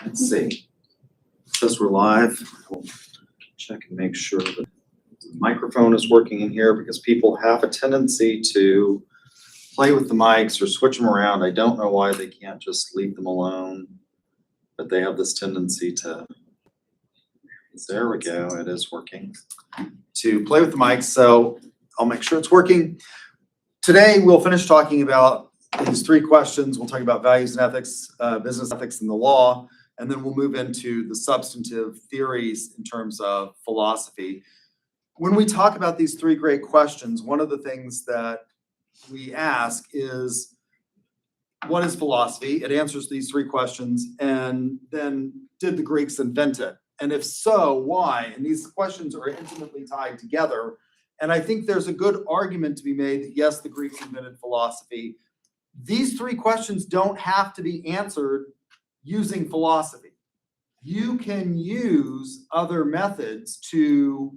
Let's see. Because we're live, we'll check and make sure that the microphone is working in here because people have a tendency to play with the mics or switch them around. I don't know why they can't just leave them alone, but they have this tendency to, there we go, it is working, to play with the mics. So I'll make sure it's working. Today, we'll finish talking about these three questions. We'll talk about values and ethics, business ethics and the law, and then we'll move into the substantive theories in terms of philosophy. When we talk about these three great questions, one of the things that we ask is, what is philosophy? It answers these three questions. And then, did the Greeks invent it? And if so, why? And these questions are intimately tied together. And I think there's a good argument to be made that yes, the Greeks invented philosophy. These three questions don't have to be answered using philosophy. You can use other methods to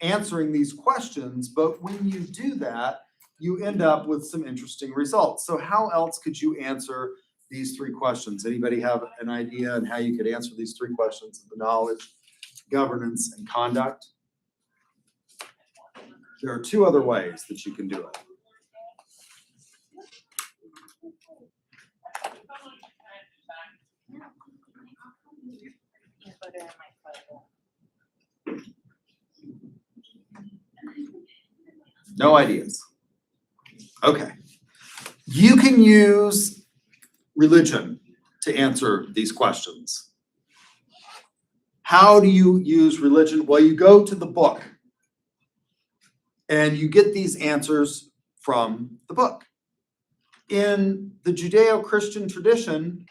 answering these questions, but when you do that, you end up with some interesting results. So how else could you answer these three questions? Anybody have an idea on how you could answer these three questions of the knowledge, governance, and conduct? There are two other ways that you can do it. No ideas. Okay. You can use religion to answer these questions. How do you use religion? Well, you go to the book and you get these answers from the book. In the Judeo-Christian tradition,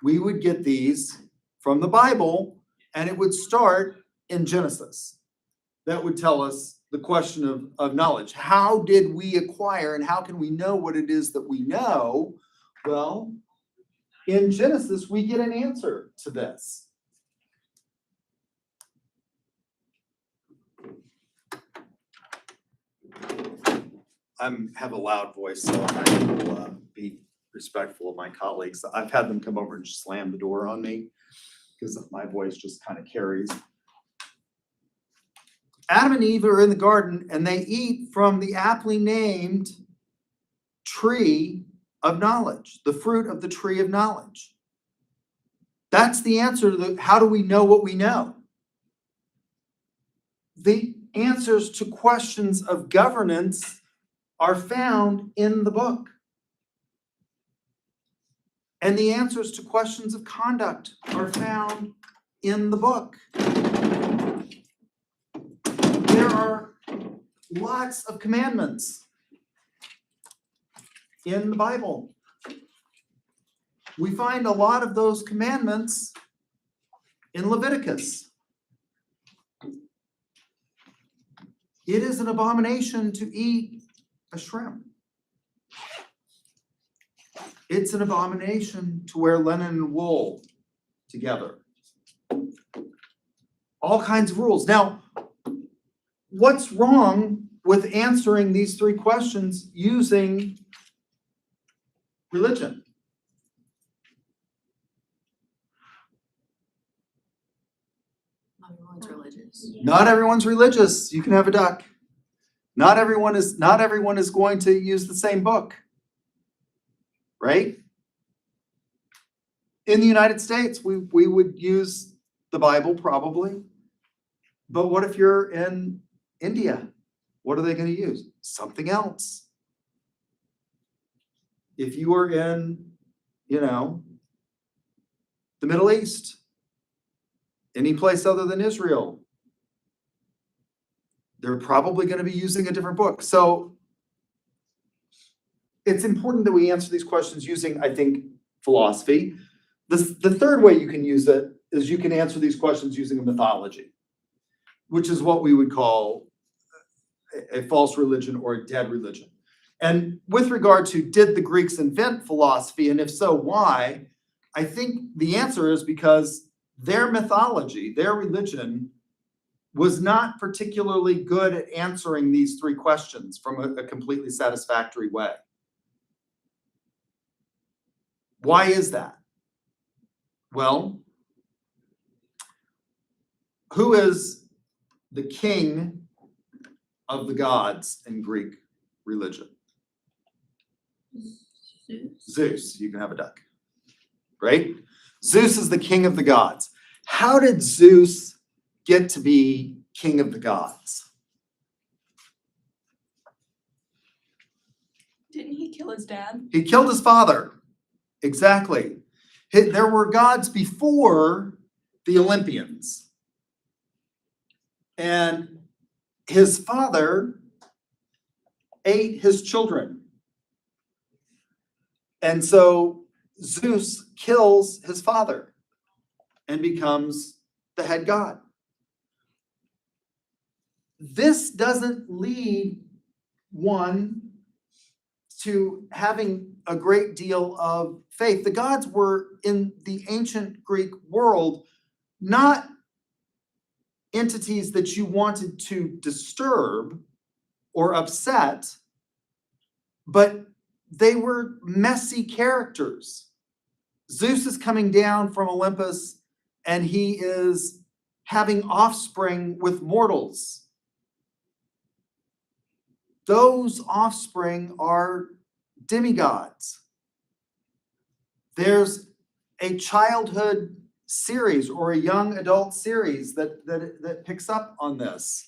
we would get these from the Bible, and it would start in Genesis. That would tell us the question of knowledge. How did we acquire and how can we know what it is that we know? Well, in Genesis, we get an answer to this. I have a loud voice, so I will be respectful of my colleagues. I've had them come over and just slam the door on me because my voice just kind of carries. Adam and Eve are in the garden and they eat from the aptly named tree of knowledge, the fruit of the tree of knowledge. That's the answer to how do we know what we know? The answers to questions of governance are found in the book. And the answers to questions of conduct are found in the book. There are lots of commandments in the Bible. We find a lot of those commandments in Leviticus. It is an abomination to eat a shrimp. It's an abomination to wear linen and wool together. All kinds of rules. Now, what's wrong with answering these three questions using religion? Not everyone's religious. Not everyone's religious. You can have a duck. Not everyone is going to use the same book. Right? In the United States, we would use the Bible probably. But what if you're in India? What are they going to use? Something else. If you are in, the Middle East, any place other than Israel, they're probably going to be using a different book. So it's important that we answer these questions using, I think, philosophy. The third way you can use it is you can answer these questions using a mythology, which is what we would call a false religion or a dead religion. And with regard to, did the Greeks invent philosophy? And if so, why? I think the answer is because their mythology, their religion, was not particularly good at answering these three questions from a completely satisfactory way. Why is that? Well, who is the king of the gods in Greek religion? Zeus. Zeus. You can have a duck. Right? Zeus is the king of the gods. How did Zeus get to be king of the gods? Didn't he kill his dad? He killed his father. Exactly. There were gods before the Olympians. And his father ate his children. And so Zeus kills his father and becomes the head god. This doesn't lead one to having a great deal of faith. The gods were in the ancient Greek world not entities that you wanted to disturb or upset, but they were messy characters. Zeus is coming down from Olympus and he is having offspring with mortals. Those offspring are demigods. There's a childhood series or a young adult series that picks up on this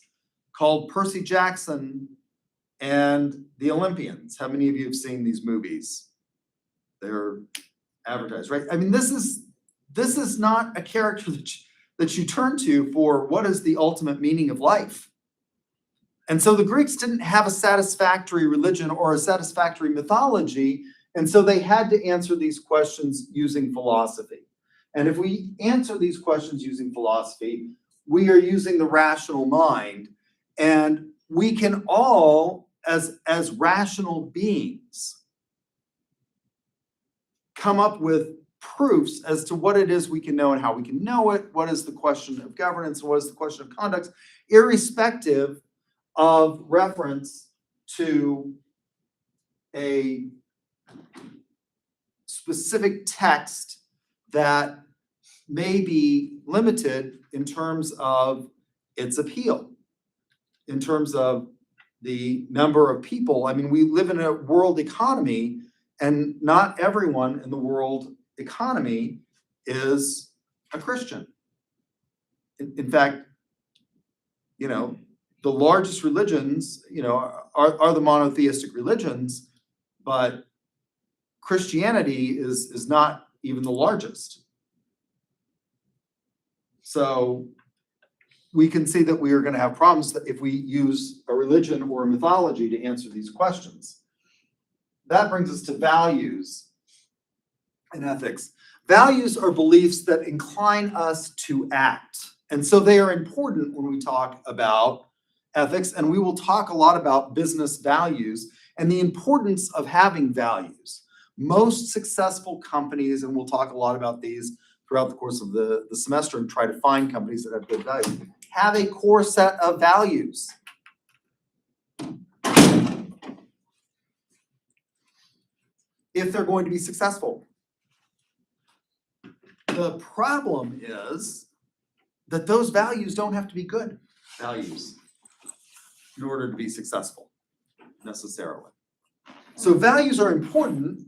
called Percy Jackson and the Olympians. How many of you have seen these movies? They're advertised, right? I mean, this is not a character that you turn to for what is the ultimate meaning of life. And so the Greeks didn't have a satisfactory religion or a satisfactory mythology, and so they had to answer these questions using philosophy. And if we answer these questions using philosophy, we are using the rational mind, and we can all, as rational beings, come up with proofs as to what it is we can know and how we can know it, what is the question of governance, and what is the question of conduct, irrespective of reference to a specific text that may be limited in terms of its appeal, in terms of the number of people. I mean, we live in a world economy, and not everyone in the world economy is a Christian. In fact, the largest religions, are the monotheistic religions, but Christianity is not even the largest. So we can see that we are going to have problems if we use a religion or a mythology to answer these questions. That brings us to values and ethics. Values are beliefs that incline us to act. And so they are important when we talk about ethics, and we will talk a lot about business values and the importance of having values. Most successful companies, and we'll talk a lot about these throughout the course of the semester and try to find companies that have good values, have a core set of values. If they're going to be successful. The problem is that those values don't have to be good values in order to be successful, necessarily. So values are important,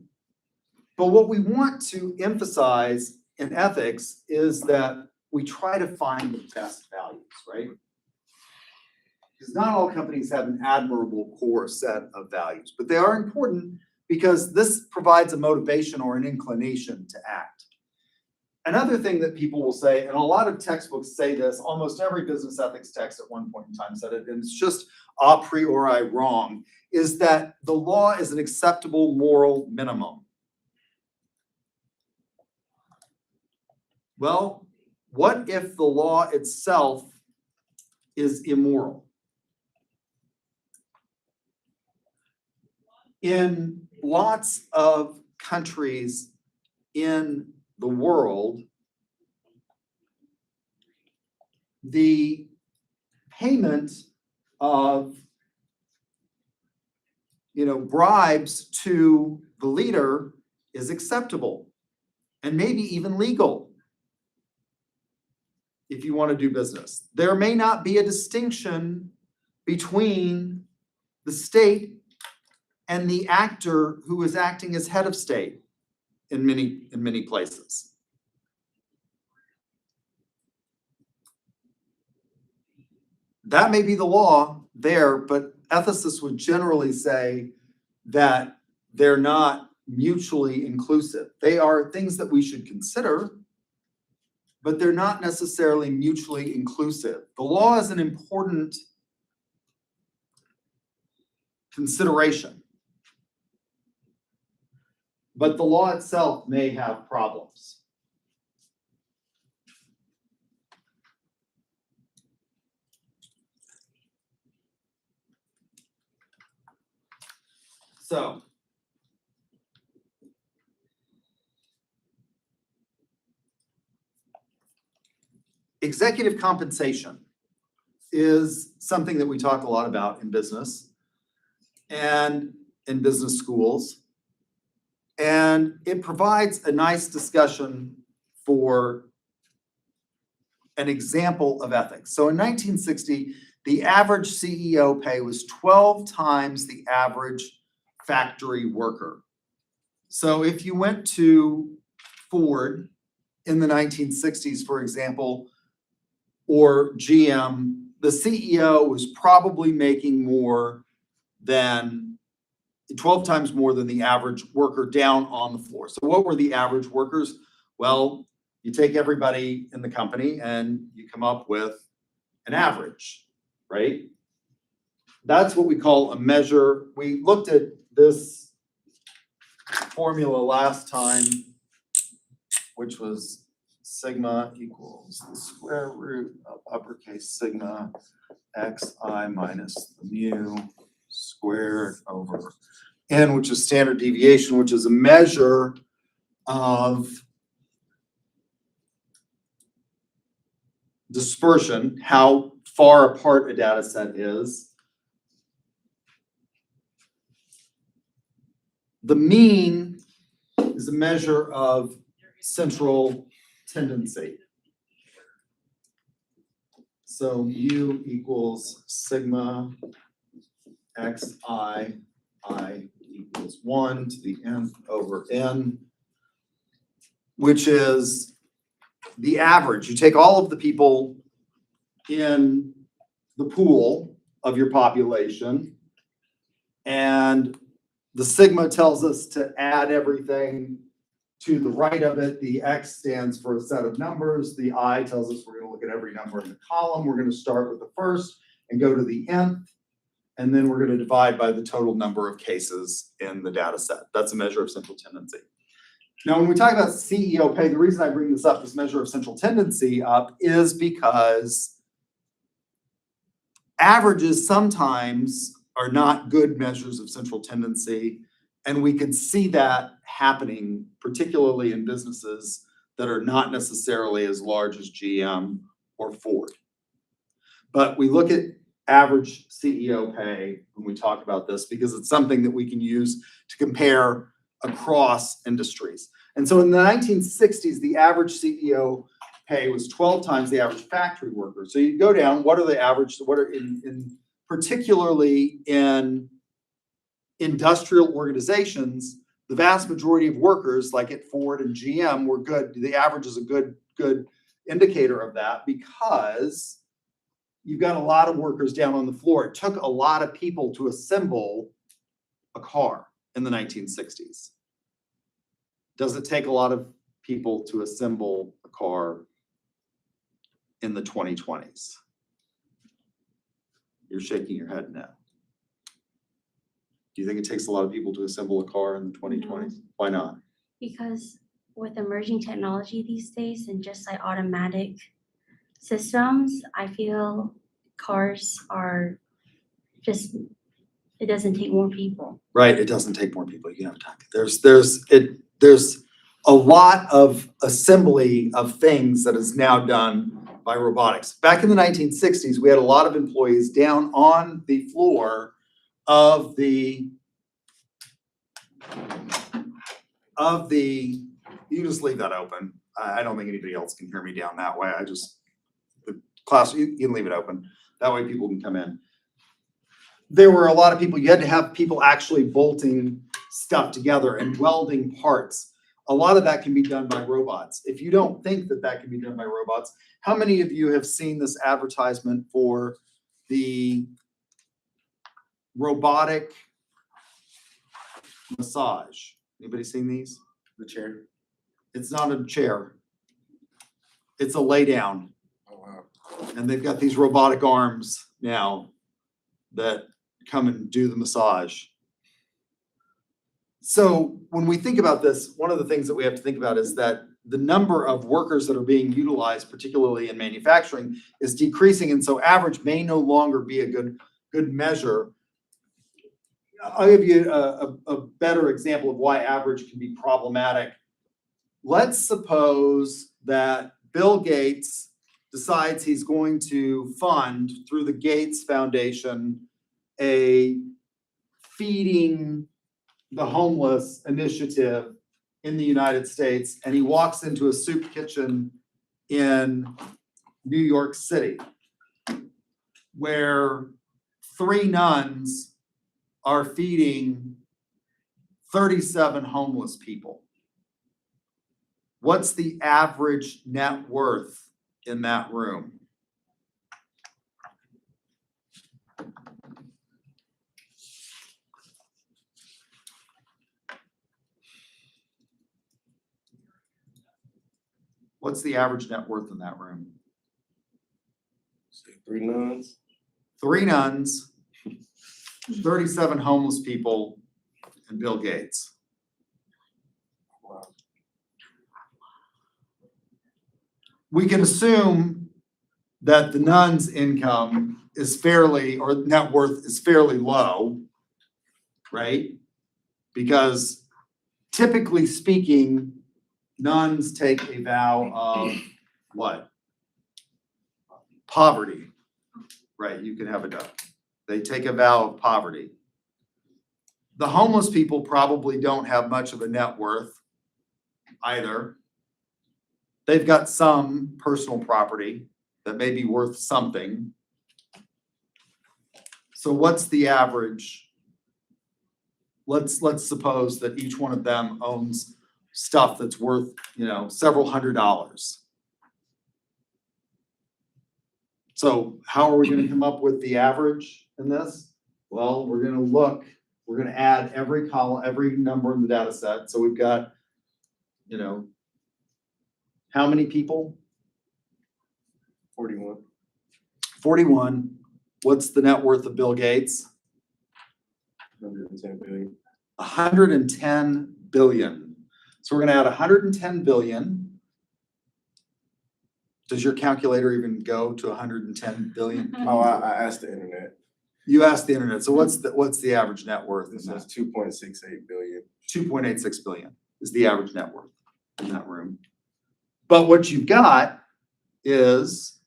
but what we want to emphasize in ethics is that we try to find the best values, right? Because not all companies have an admirable core set of values, but they are important because this provides a motivation or an inclination to act. Another thing that people will say, and a lot of textbooks say this, almost every business ethics text at one point in time said it, and it's just a priori wrong, is that the law is an acceptable moral minimum. Well, what if the law itself is immoral? In lots of countries in the world, the payment of bribes to the leader is acceptable and maybe even legal. if you want to do business. There may not be a distinction between the state and the actor who is acting as head of state in many places. That may be the law there, but ethicists would generally say that they're not mutually inclusive. They are things that we should consider, but they're not necessarily mutually inclusive. The law is an important consideration, but the law itself may have problems. So, executive compensation is something that we talk a lot about in business and in business schools. And it provides a nice discussion for an example of ethics. So in 1960, the average CEO pay was 12 times the average factory worker. So if you went to Ford in the 1960s, for example, or GM, the CEO was probably making more than 12 times more than the average worker down on the floor. So what were the average workers? Well, you take everybody in the company and you come up with an average, right? That's what we call a measure. We looked at this formula last time, which was sigma equals the square root of uppercase sigma xi minus the mu squared over n, which is standard deviation, which is a measure of dispersion, how far apart a data set is. The mean is a measure of central tendency. So mu equals sigma xi, I equals 1 to the nth over n, which is the average. You take all of the people in the pool of your population, and the sigma tells us to add everything to the right of it. The x stands for a set of numbers. The I tells us we're going to look at every number in the column. We're going to start with the first and go to the nth, and then we're going to divide by the total number of cases in the data set. That's a measure of central tendency. Now, when we talk about CEO pay, the reason I bring this up, this measure of central tendency up, is because averages sometimes are not good measures of central tendency. And we could see that happening, particularly in businesses that are not necessarily as large as GM or Ford. But we look at average CEO pay when we talk about this because it's something that we can use to compare across industries. And so in the 1960s, the average CEO pay was 12 times the average factory worker. So you go down, what are the average, what are in particularly in industrial organizations, the vast majority of workers, like at Ford and GM, were good. The average is a good indicator of that because you've got a lot of workers down on the floor. It took a lot of people to assemble a car in the 1960s. Does it take a lot of people to assemble a car in the 2020s? You're shaking your head no. Do you think it takes a lot of people to assemble a car in the 2020s? No. Why not? Because with emerging technology these days and just like automatic systems, I feel cars are just, it doesn't take more people. Right, it doesn't take more people. You have to. There's a lot of assembly of things that is now done by robotics. Back in the 1960s, we had a lot of employees down on the floor of the, you can just leave that open. I don't think anybody else can hear me down that way. I just class, you can leave it open. That way people can come in. There were a lot of people, you had to have people actually bolting stuff together and welding parts. A lot of that can be done by robots. If you don't think that that can be done by robots, how many of you have seen this advertisement for the robotic massage? Anybody seen these? The chair. It's not a chair. It's a lay down. Oh, wow. And they've got these robotic arms now that come and do the massage. So when we think about this, one of the things that we have to think about is that the number of workers that are being utilized, particularly in manufacturing, is decreasing. And so average may no longer be a good measure. I'll give you a better example of why average can be problematic. Let's suppose that Bill Gates decides he's going to fund through the Gates Foundation a feeding the homeless initiative in the United States, and he walks into a soup kitchen in New York City where 3 nuns are feeding 37 homeless people. What's the average net worth in that room? What's the average net worth in that room? Say 3 nuns. 3 nuns, 37 homeless people, and Bill Gates. Wow. We can assume that the nun's income is fairly, or net worth is fairly low, right? Because typically speaking, nuns take a vow of what? Poverty, right? You can have a duck. They take a vow of poverty. The homeless people probably don't have much of a net worth either. They've got some personal property that may be worth something. So what's the average? Let's suppose that each one of them owns stuff that's worth, several $100s. So how are we gonna come up with the average in this? Well, we're gonna add every column, every number in the data set. So we've got, how many people? 41. 41. What's the net worth of Bill Gates? 110 billion. 110 billion. So we're gonna add 110 billion. Does your calculator even go to 110 billion? Oh, I asked the internet. You asked the internet. So what's the average net worth in This that? is 2.68 billion. 2.86 billion is the average net worth in that room. But what you've got is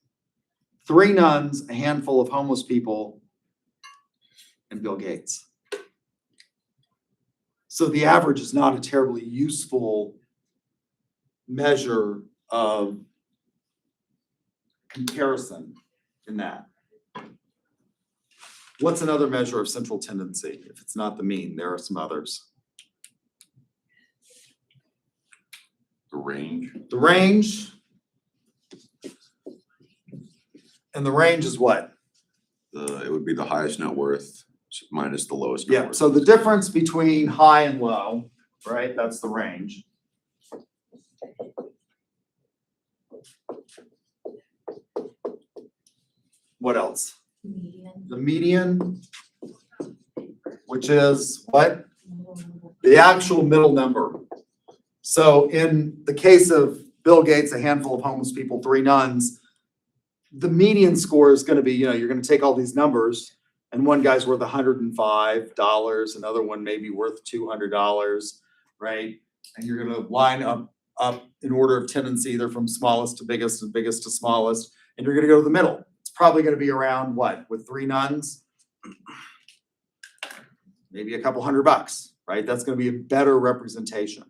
3 nuns, a handful of homeless people, and Bill Gates. So the average is not a terribly useful measure of comparison in that. What's another measure of central tendency? If it's not the mean, there are some others. The range. The range. And the range is what? It would be the highest net worth minus the lowest net Yeah, worth. so the difference between high and low, right? That's the range. What else? The median, which is what? The actual middle number. So in the case of Bill Gates, a handful of homeless people, 3 nuns, the median score is gonna be, you're gonna take all these numbers, and one guy's worth $105, another one may be worth $200, right? And you're gonna line up in order of tendency, either from smallest to biggest and biggest to smallest, and you're gonna go to the middle. It's probably gonna be around what, with 3 nuns? Maybe a couple $100, right? That's gonna be a better representation.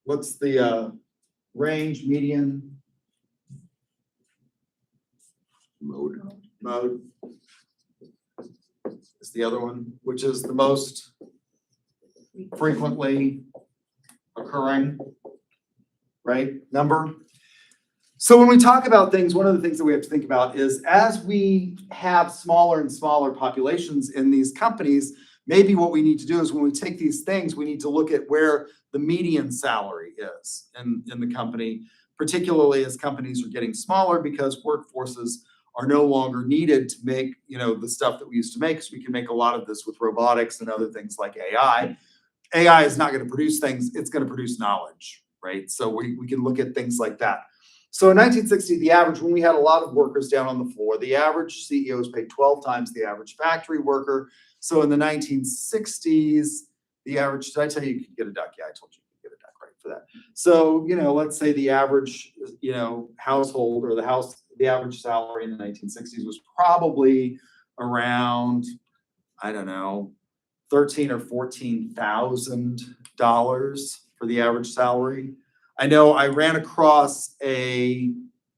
What's the range, median? Mode. Mode is the other one, which is the most frequently occurring, right, number. So when we talk about things, one of the things that we have to think about is as we have smaller and smaller populations in these companies, maybe what we need to do is when we take these things, we need to look at where the median salary is in the company, particularly as companies are getting smaller because workforces are no longer needed to make, the stuff that we used to make, because we can make a lot of this with robotics and other things like AI. AI is not going to produce things, it's going to produce knowledge, right? So we can look at things like that. So in 1960, the average, when we had a lot of workers down on the floor, the average CEO was paid 12 times the average factory worker. So in the 1960s, the average, did I tell you could get a duck? Yeah, I told you you could get a duck, right, for that. So, let's say the average, household or the average salary in the 1960s was probably around, I don't know, $13,000 or $14,000 for the average salary. I know I ran across a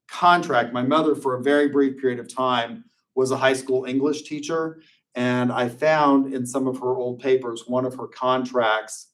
contract. My mother, for a very brief period of time, was a high school English teacher. And I found in some of her old papers, one of her contracts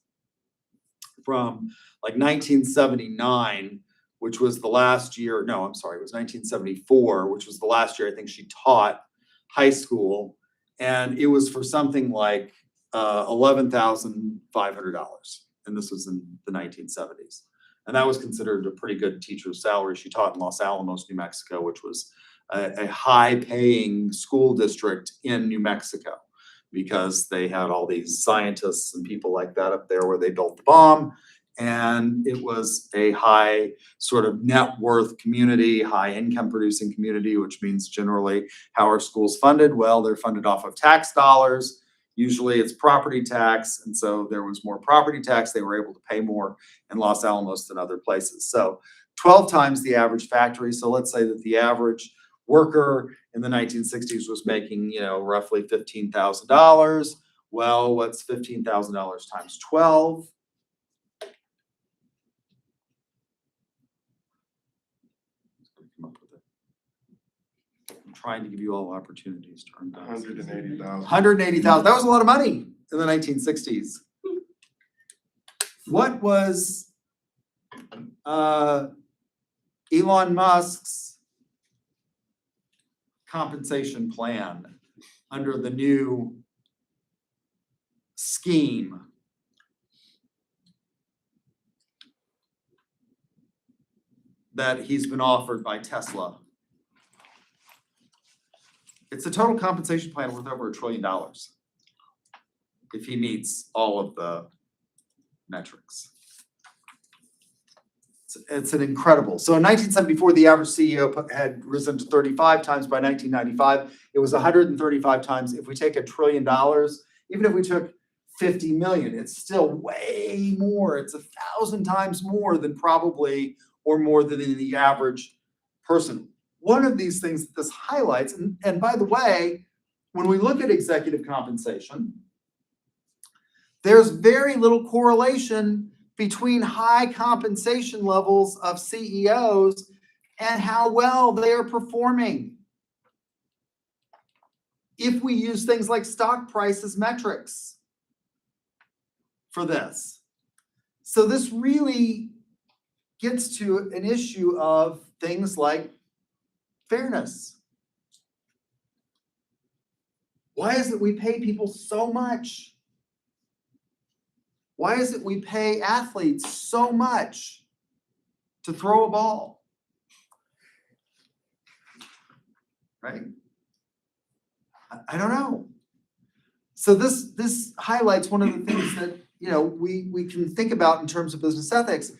from like 1979, which was the last year. No, I'm sorry, it was 1974, which was the last year I think she taught high school. And it was for something like $11,500. And this was in the 1970s. And that was considered a pretty good teacher's salary. She taught in Los Alamos, New Mexico, which was a high-paying school district in New Mexico because they had all these scientists and people like that up there where they built the bomb. And it was a high sort of net worth community, high income producing community, which means generally how are schools funded? Well, they're funded off of tax dollars. Usually it's property tax. And so there was more property tax. They were able to pay more in Los Alamos than other places. So 12 times the average factory. So let's say that the average worker in the 1960s was making, roughly $15,000. Well, what's $15,000 times 12? I'm trying to give you all opportunities to earn that. 180,000. 180,000. That was a lot of money in the 1960s. What was Elon Musk's compensation plan under the new scheme? That he's been offered by Tesla? It's a total compensation plan worth over $1 trillion if he meets all of the metrics. It's an incredible. So in 1974, the average CEO had risen to 35 times. By 1995, it was 135 times. If we take $1 trillion, even if we took 50 million, it's still way more. It's 1,000 times more than probably, or more than the average person. One of these things that this highlights, and by the way, when we look at executive compensation, there's very little correlation between high compensation levels of CEOs and how well they are performing. If we use things like stock price as metrics for this. So this really gets to an issue of things like fairness. Why is it we pay people so much? Why is it we pay athletes so much to throw a ball? Right? I don't know. So this highlights one of the things that we can think about in terms of business ethics.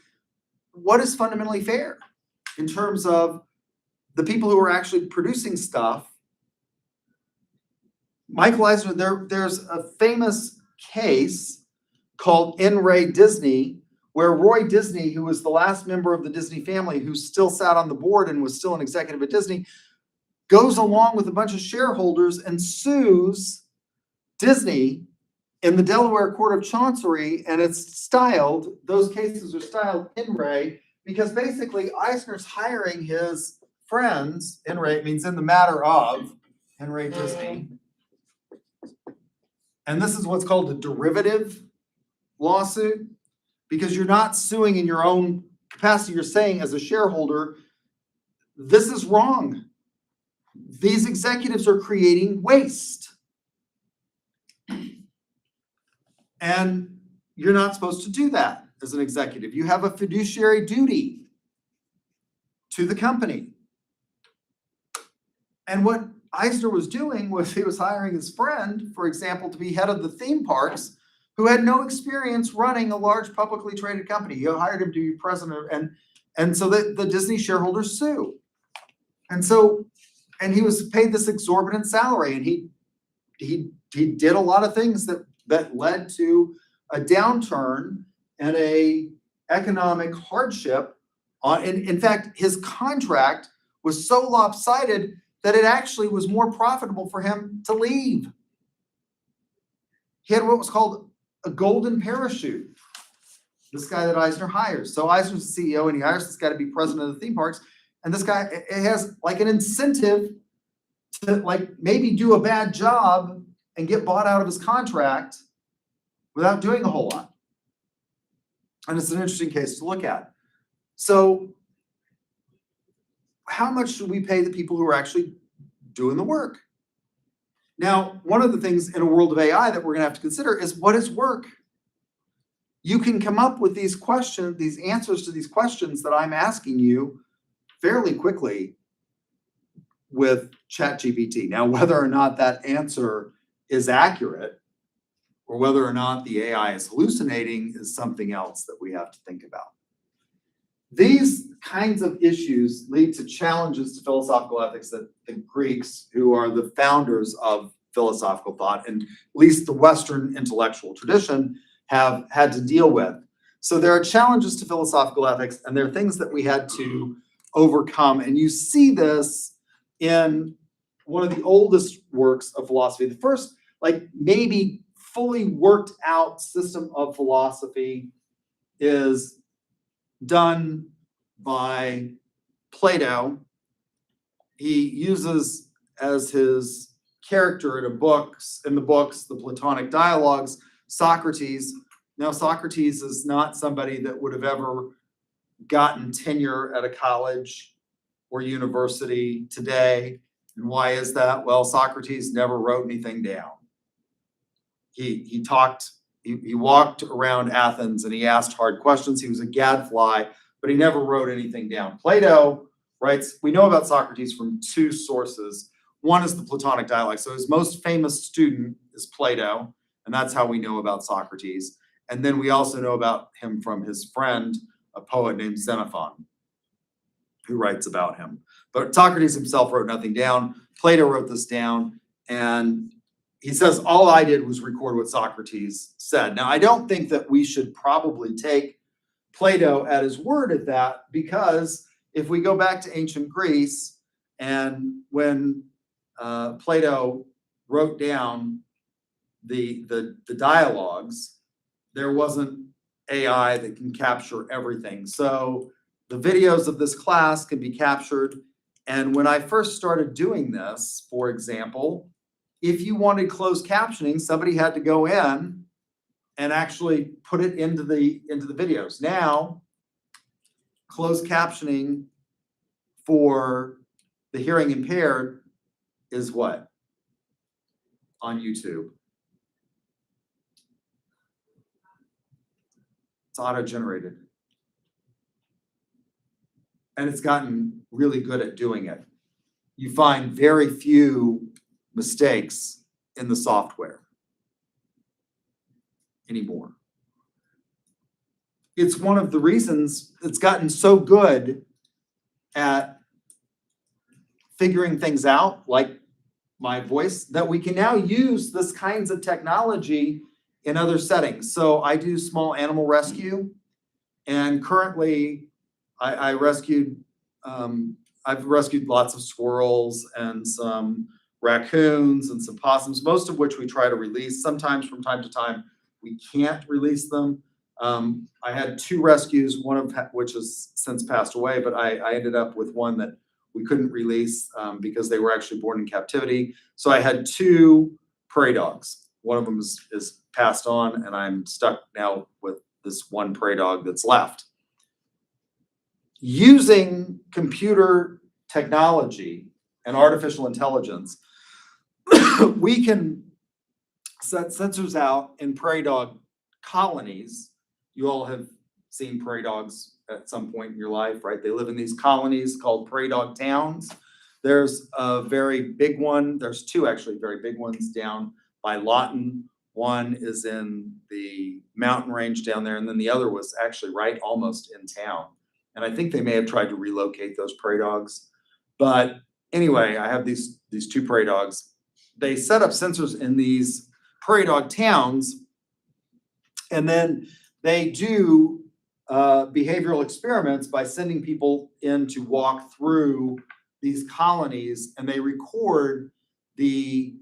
What is fundamentally fair in terms of the people who are actually producing stuff? Michael Eisner, there's a famous case called N. Ray Disney, where Roy Disney, who was the last member of the Disney family who still sat on the board and was still an executive at Disney, goes along with a bunch of shareholders and sues Disney in the Delaware Court of Chancery, and those cases are styled N. Ray, because basically Eisner's hiring his friends, Henry, means in the matter of Henry Disney. And this is what's called a derivative lawsuit, because you're not suing in your own capacity. You're saying as a shareholder, this is wrong. These executives are creating waste. And you're not supposed to do that as an executive. You have a fiduciary duty to the company. And what Eisner was doing was he was hiring his friend, for example, to be head of the theme parks, who had no experience running a large publicly traded company. He hired him to be president, and so the Disney shareholders sue. And he was paid this exorbitant salary, and he did a lot of things that led to a downturn and a economic hardship. In fact, his contract was so lopsided that it actually was more profitable for him to leave. He had what was called a golden parachute, this guy that Eisner hires. So Eisner's the CEO, and he hires this guy to be president of the theme parks. And this guy has like an incentive to like maybe do a bad job and get bought out of his contract without doing a whole lot. And it's an interesting case to look at. So how much should we pay the people who are actually doing the work? Now, one of the things in a world of AI that we're going to have to consider is, what is work? You can come up with these questions, these answers to these questions that I'm asking you fairly quickly with ChatGPT. Now, whether or not that answer is accurate or whether or not the AI is hallucinating is something else that we have to think about. These kinds of issues lead to challenges to philosophical ethics that the Greeks, who are the founders of philosophical thought, and at least the Western intellectual tradition, have had to deal with. So there are challenges to philosophical ethics, and there are things that we had to overcome. And you see this in one of the oldest works of philosophy. The first, like maybe fully worked out system of philosophy is done by Plato. He uses as his character in the books, the Platonic dialogues, Socrates. Now, Socrates is not somebody that would have ever gotten tenure at a college or university today. And why is that? Well, Socrates never wrote anything down. He walked around Athens and he asked hard questions. He was a gadfly, but he never wrote anything down. Plato writes, we know about Socrates from two sources. One is the Platonic dialogue. So his most famous student is Plato, and that's how we know about Socrates. And then we also know about him from his friend, a poet named Xenophon, who writes about him. But Socrates himself wrote nothing down. Plato wrote this down, and he says, all I did was record what Socrates said. Now, I don't think that we should probably take Plato at his word at that, because if we go back to ancient Greece, and when Plato wrote down the dialogues, there wasn't AI that can capture everything. So the videos of this class can be captured. And when I first started doing this, for example, if you wanted closed captioning, somebody had to go in and actually put it into the videos. Now, closed captioning for the hearing impaired is what? On YouTube. It's auto-generated. And it's gotten really good at doing it. You find very few mistakes in the software anymore. It's one of the reasons it's gotten so good at figuring things out, like my voice, that we can now use this kinds of technology in other settings. So I do small animal rescue, and currently I've rescued lots of squirrels and some raccoons and some possums, most of which we try to release. Sometimes from time to time, we can't release them. I had two rescues, one of which has since passed away, but I ended up with one that we couldn't release because they were actually born in captivity. So I had 2 prairie dogs. One of them is passed on, and I'm stuck now with this one prairie dog that's left. Using computer technology and artificial intelligence, we can set sensors out in prairie dog colonies. You all have seen prairie dogs at some point in your life, right? They live in these colonies called prairie dog towns. There's a very big one. There's 2 actually very big ones down by Lawton. One is in the mountain range down there, and then the other was actually right almost in town. And I think they may have tried to relocate those prairie dogs. But anyway, I have these 2 prairie dogs. They set up sensors in these prairie dog towns, and then they do behavioral experiments by sending people in to walk through these colonies, and they record the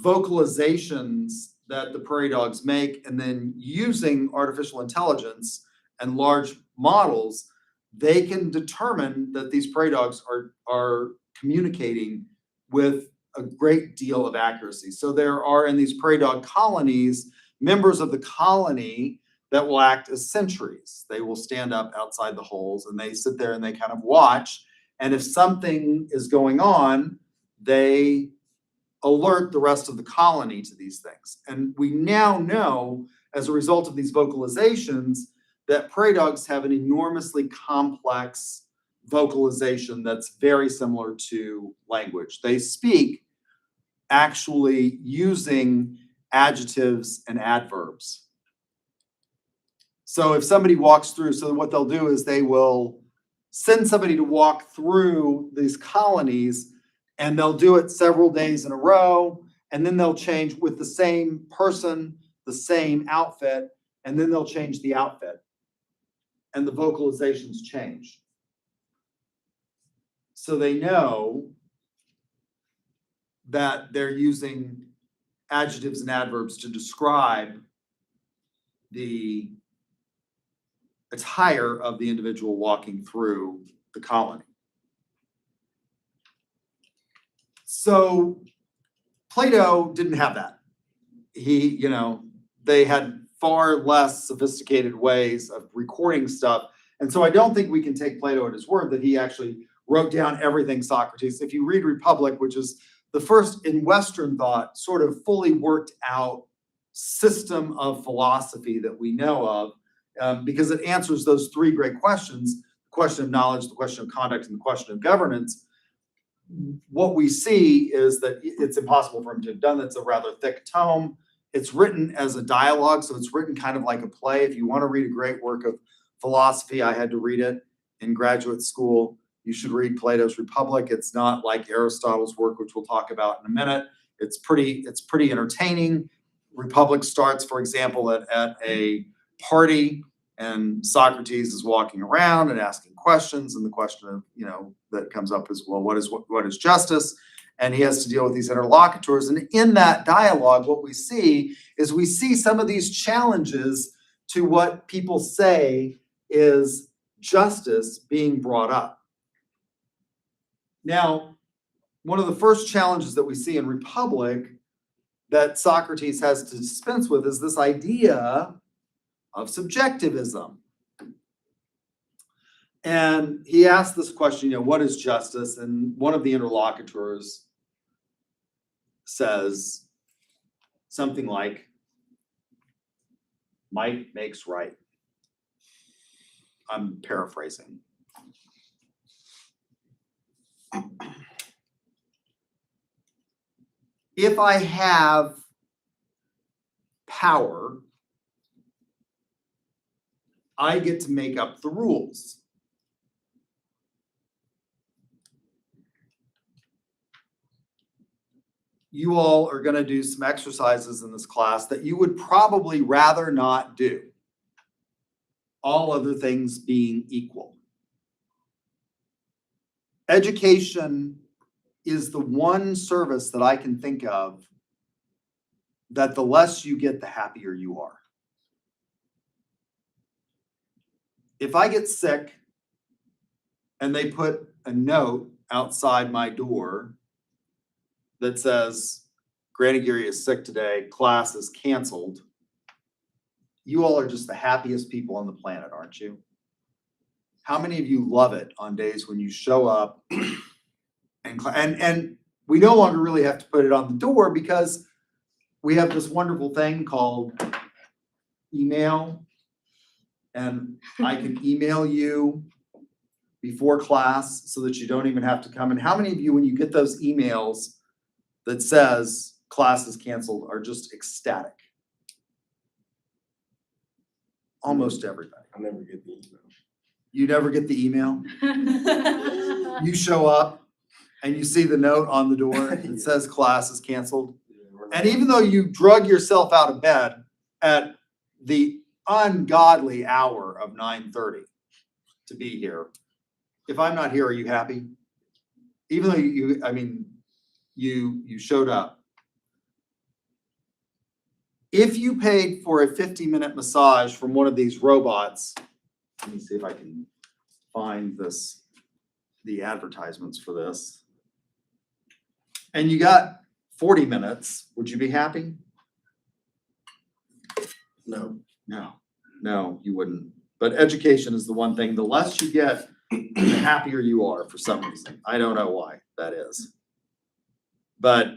vocalizations that the prairie dogs make, and then using artificial intelligence and large models, they can determine that these prairie dogs are communicating with a great deal of accuracy. So there are in these prairie dog colonies, members of the colony that will act as sentries. They will stand up outside the holes and they sit there and they kind of watch. And if something is going on, they alert the rest of the colony to these things. And we now know, as a result of these vocalizations, that prairie dogs have an enormously complex vocalization that's very similar to language. They speak actually using adjectives and adverbs. So if somebody walks through, so what they'll do is they will send somebody to walk through these colonies, and they'll do it several days in a row, and then they'll change with the same person, the same outfit, and then they'll change the outfit. And the vocalizations change. So they know that they're using adjectives and adverbs to describe the attire of the individual walking through the colony. So Plato didn't have that. They had far less sophisticated ways of recording stuff. And so I don't think we can take Plato at his word that he actually wrote down everything Socrates. If you read Republic, which is the first in Western thought sort of fully worked out system of philosophy that we know of, because it answers those 3 great questions: the question of knowledge, the question of conduct, and the question of governance. What we see is that it's impossible for him to have done that. It's a rather thick tome. It's written as a dialogue, so it's written kind of like a play. If you want to read a great work of philosophy, I had to read it in graduate school. You should read Plato's Republic. It's not like Aristotle's work, which we'll talk about in a minute. It's pretty entertaining. Republic starts, for example, at a party, and Socrates is walking around and asking questions, and the question of, that comes up is, well, what is justice? And he has to deal with these interlocutors. And in that dialogue, what we see is some of these challenges to what people say is justice being brought up. Now, one of the first challenges that we see in Republic that Socrates has to dispense with is this idea of subjectivism. And he asked this question, what is justice? And one of the interlocutors says something like, might makes right. I'm paraphrasing. If I have power, I get to make up the rules. You all are going to do some exercises in this class that you would probably rather not do, all other things being equal. Education is the one service that I can think of that the less you get, the happier you are. If I get sick and they put a note outside my door that says Granny Geary is sick today, class is canceled, you all are just the happiest people on the planet, aren't you? How many of you love it on days when you show up and we no longer really have to put it on the door because we have this wonderful thing called email. And I can email you before class so that you don't even have to come. And how many of you, when you get those emails that says class is canceled, are just ecstatic? Almost everybody. I never get the email. You never get the email? You show up and you see the note on the door that says class is canceled. And even though you drug yourself out of bed at the ungodly hour of 9:30 to be here, if I'm not here, are you happy? Even though you showed up. If you paid for a 50-minute massage from one of these robots, let me see if I can find the advertisements for this. And you got 40 minutes, would you be happy? No. No, you wouldn't. But education is the one thing, the less you get, the happier you are for some reason. I don't know why that is. But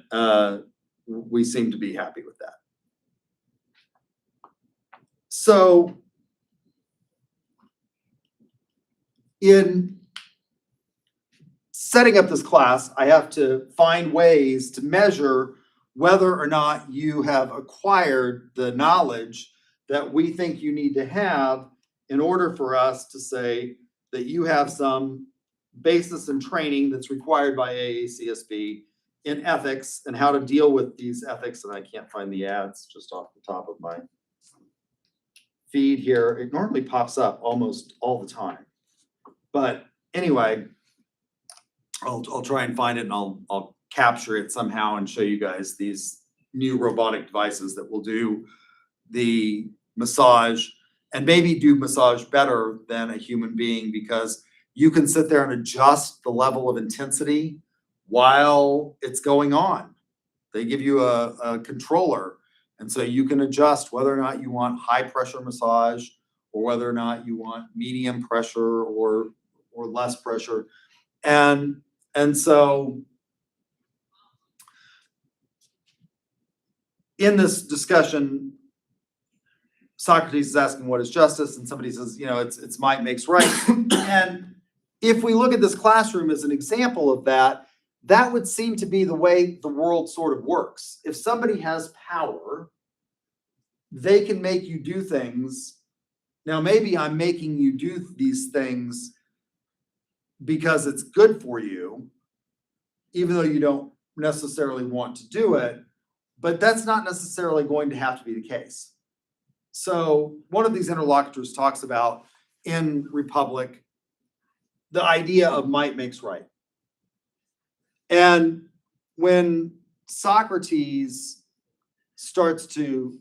we seem to be happy with that. So in setting up this class, I have to find ways to measure whether or not you have acquired the knowledge that we think you need to have in order for us to say that you have some basis and training that's required by AACSB in ethics and how to deal with these ethics. And I can't find the ads just off the top of my feed here. It normally pops up almost all the time. But anyway, I'll try and find it and I'll capture it somehow and show you guys these new robotic devices that will do the massage and maybe do massage better than a human being, because you can sit there and adjust the level of intensity while it's going on. They give you a controller, and so you can adjust whether or not you want high pressure massage or whether or not you want medium pressure or less pressure. And so in this discussion, Socrates is asking what is justice, and somebody says, it's might makes right. And if we look at this classroom as an example of that, that would seem to be the way the world sort of works. If somebody has power, they can make you do things. Now, maybe I'm making you do these things because it's good for you, even though you don't necessarily want to do it, but that's not necessarily going to have to be the case. So one of these interlocutors talks about in Republic, the idea of might makes right. And when Socrates starts to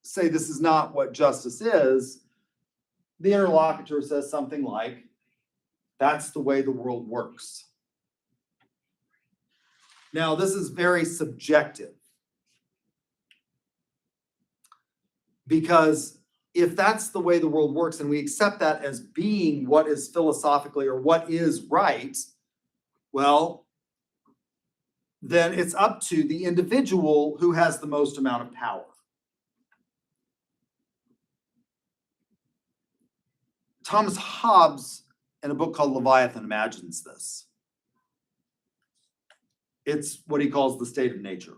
say this is not what justice is, the interlocutor says something like, that's the way the world works. Now, this is very subjective, because if that's the way the world works and we accept that as being what is philosophically or what is right, well, then it's up to the individual who has the most amount of power. Thomas Hobbes, in a book called Leviathan, imagines this. It's what he calls the state of nature.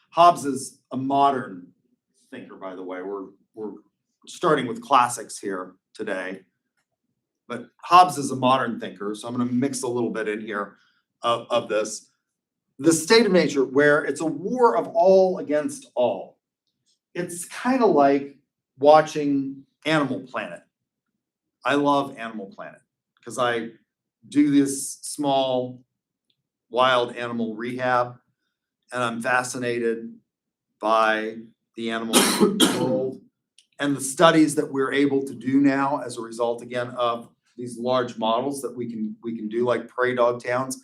Hobbes is a modern thinker, by the way. We're starting with classics here today. But Hobbes is a modern thinker, so I'm going to mix a little bit in here of this. The state of nature, where it's a war of all against all. It's kind of like watching Animal Planet. I love Animal Planet because I do this small wild animal rehab, and I'm fascinated by the animal world and the studies that we're able to do now as a result, again, of these large models that we can do like prairie dog towns.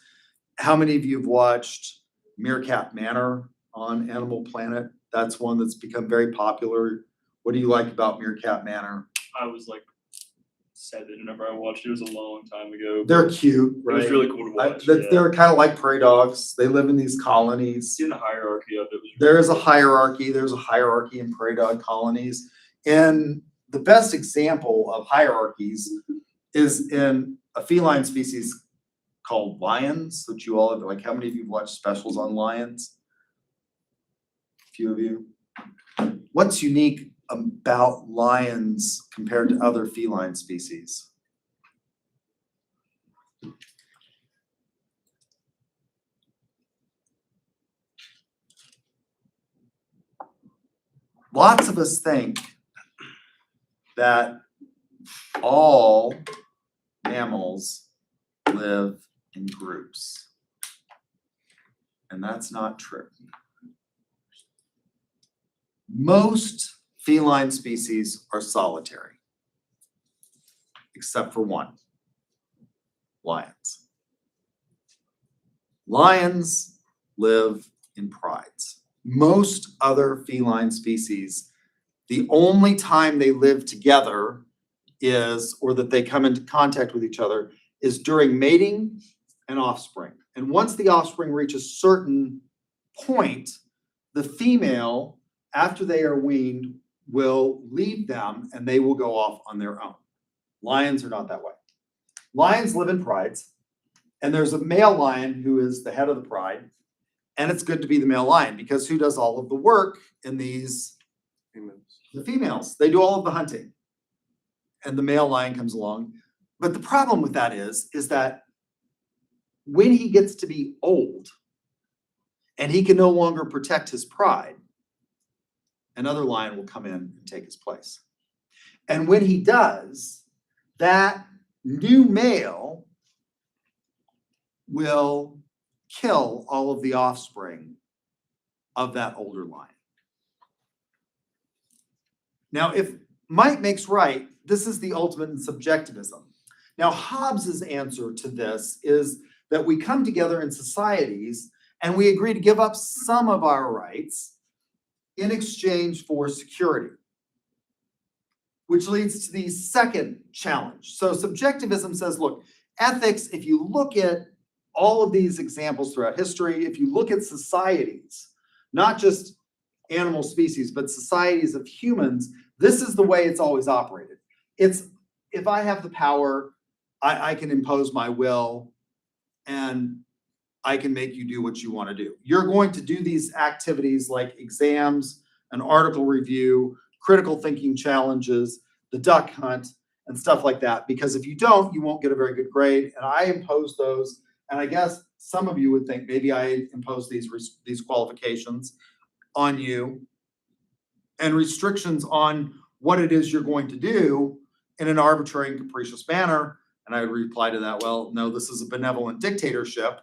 How many of you have watched Meerkat Manor on Animal Planet? That's one that's become very popular. What do you like about Meerkat Manor? I was like 7 whenever I watched it. It was a long time ago. They're cute, It right? was really cool to watch. They're kind of like prairie dogs. They live in these colonies. Seeing the hierarchy of it was There is a hierarchy. There's a hierarchy in prairie dog colonies. And the best example of hierarchies is in a feline species called lions, that you all have, like, how many of you have watched specials on lions? A few of you. What's unique about lions compared to other feline species? Lots of us think that all mammals live in groups. And that's not true. Most feline species are solitary, except for one, lions. Lions live in prides. Most other feline species, the only time they live together is, or that they come into contact with each other, is during mating and offspring. And once the offspring reach a certain point, the female, after they are weaned, will leave them and they will go off on their own. Lions are not that way. Lions live in prides, and there's a male lion who is the head of the pride. And it's good to be the male lion, because who does all of the work in these? The females. They do all of the hunting. And the male lion comes along. But the problem with that is that when he gets to be old and he can no longer protect his pride, another lion will come in and take his place. And when he does, that new male will kill all of the offspring of that older lion. Now, if might makes right, this is the ultimate in subjectivism. Now, Hobbes's answer to this is that we come together in societies and we agree to give up some of our rights in exchange for security, which leads to the second challenge. So subjectivism says, look, ethics, if you look at all of these examples throughout history, if you look at societies, not just animal species, but societies of humans, this is the way it's always operated. It's, if I have the power, I can impose my will and I can make you do what you want to do. You're going to do these activities like exams, an article review, critical thinking challenges, the duck hunt, and stuff like that. Because if you don't, you won't get a very good grade. And I impose those. And I guess some of you would think maybe I impose these qualifications on you and restrictions on what it is you're going to do in an arbitrary and capricious manner. And I would reply to that, well, no, this is a benevolent dictatorship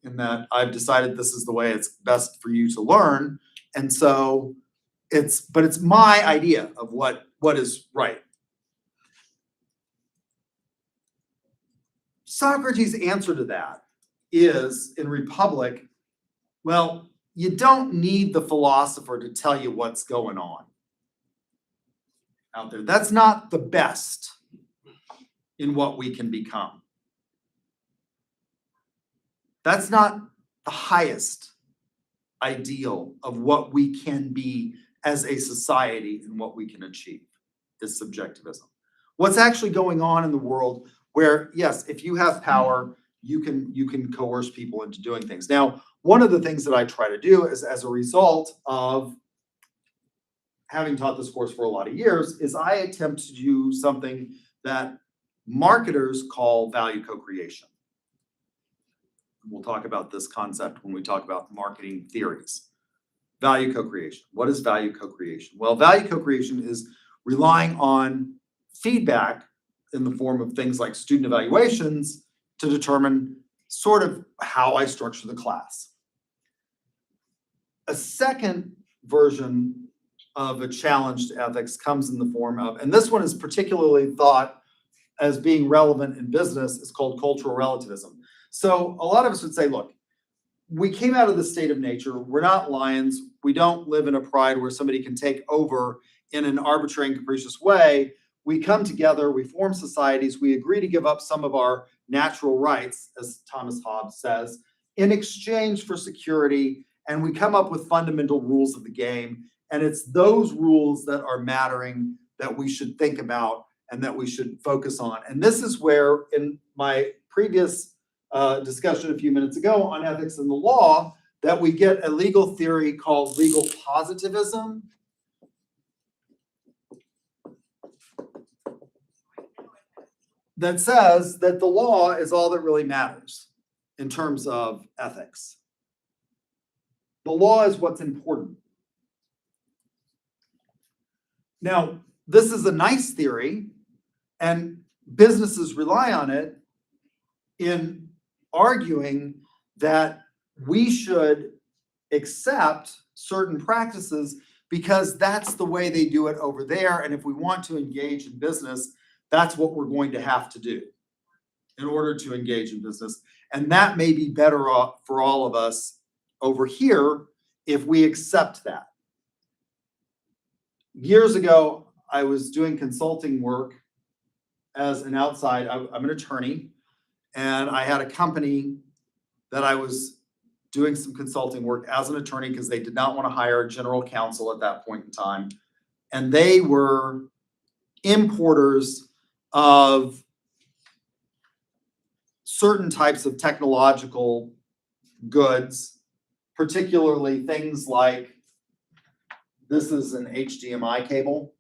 in that I've decided this is the way it's best for you to learn. And so it's my idea of what is right. Socrates' answer to that is, in Republic, well, you don't need the philosopher to tell you what's going on out there. That's not the best in what we can become. That's not the highest ideal of what we can be as a society and what we can achieve, is subjectivism. What's actually going on in the world where, yes, if you have power, you can coerce people into doing things. Now, one of the things that I try to do is, as a result of having taught this course for a lot of years, is I attempt to do something that marketers call value co-creation. We'll talk about this concept when we talk about marketing theories. Value co-creation. What is value co-creation? Well, value co-creation is relying on feedback in the form of things like student evaluations to determine sort of how I structure the class. A second version of a challenge to ethics comes in the form of, and this one is particularly thought as being relevant in business is called cultural relativism. So a lot of us would say, look, we came out of the state of nature. We're not lions. We don't live in a pride where somebody can take over in an arbitrary and capricious way. We come together, we form societies, we agree to give up some of our natural rights, as Thomas Hobbes says, in exchange for security, and we come up with fundamental rules of the game. And it's those rules that are mattering that we should think about and that we should focus on. And this is where, in my previous discussion a few minutes ago on ethics and the law, that we get a legal theory called legal positivism. That says that the law is all that really matters in terms of ethics. The law is what's important. Now, this is a nice theory, and businesses rely on it in arguing that we should accept certain practices because that's the way they do it over there. And if we want to engage in business, that's what we're going to have to do in order to engage in business. And that may be better off for all of us over here if we accept that. Years ago, I was doing consulting work as an outside, I'm an attorney, and I had a company that I was doing some consulting work as an attorney because they did not want to hire a general counsel at that point in time. And they were importers of certain types of technological goods, particularly things like, this is an HDMI cable.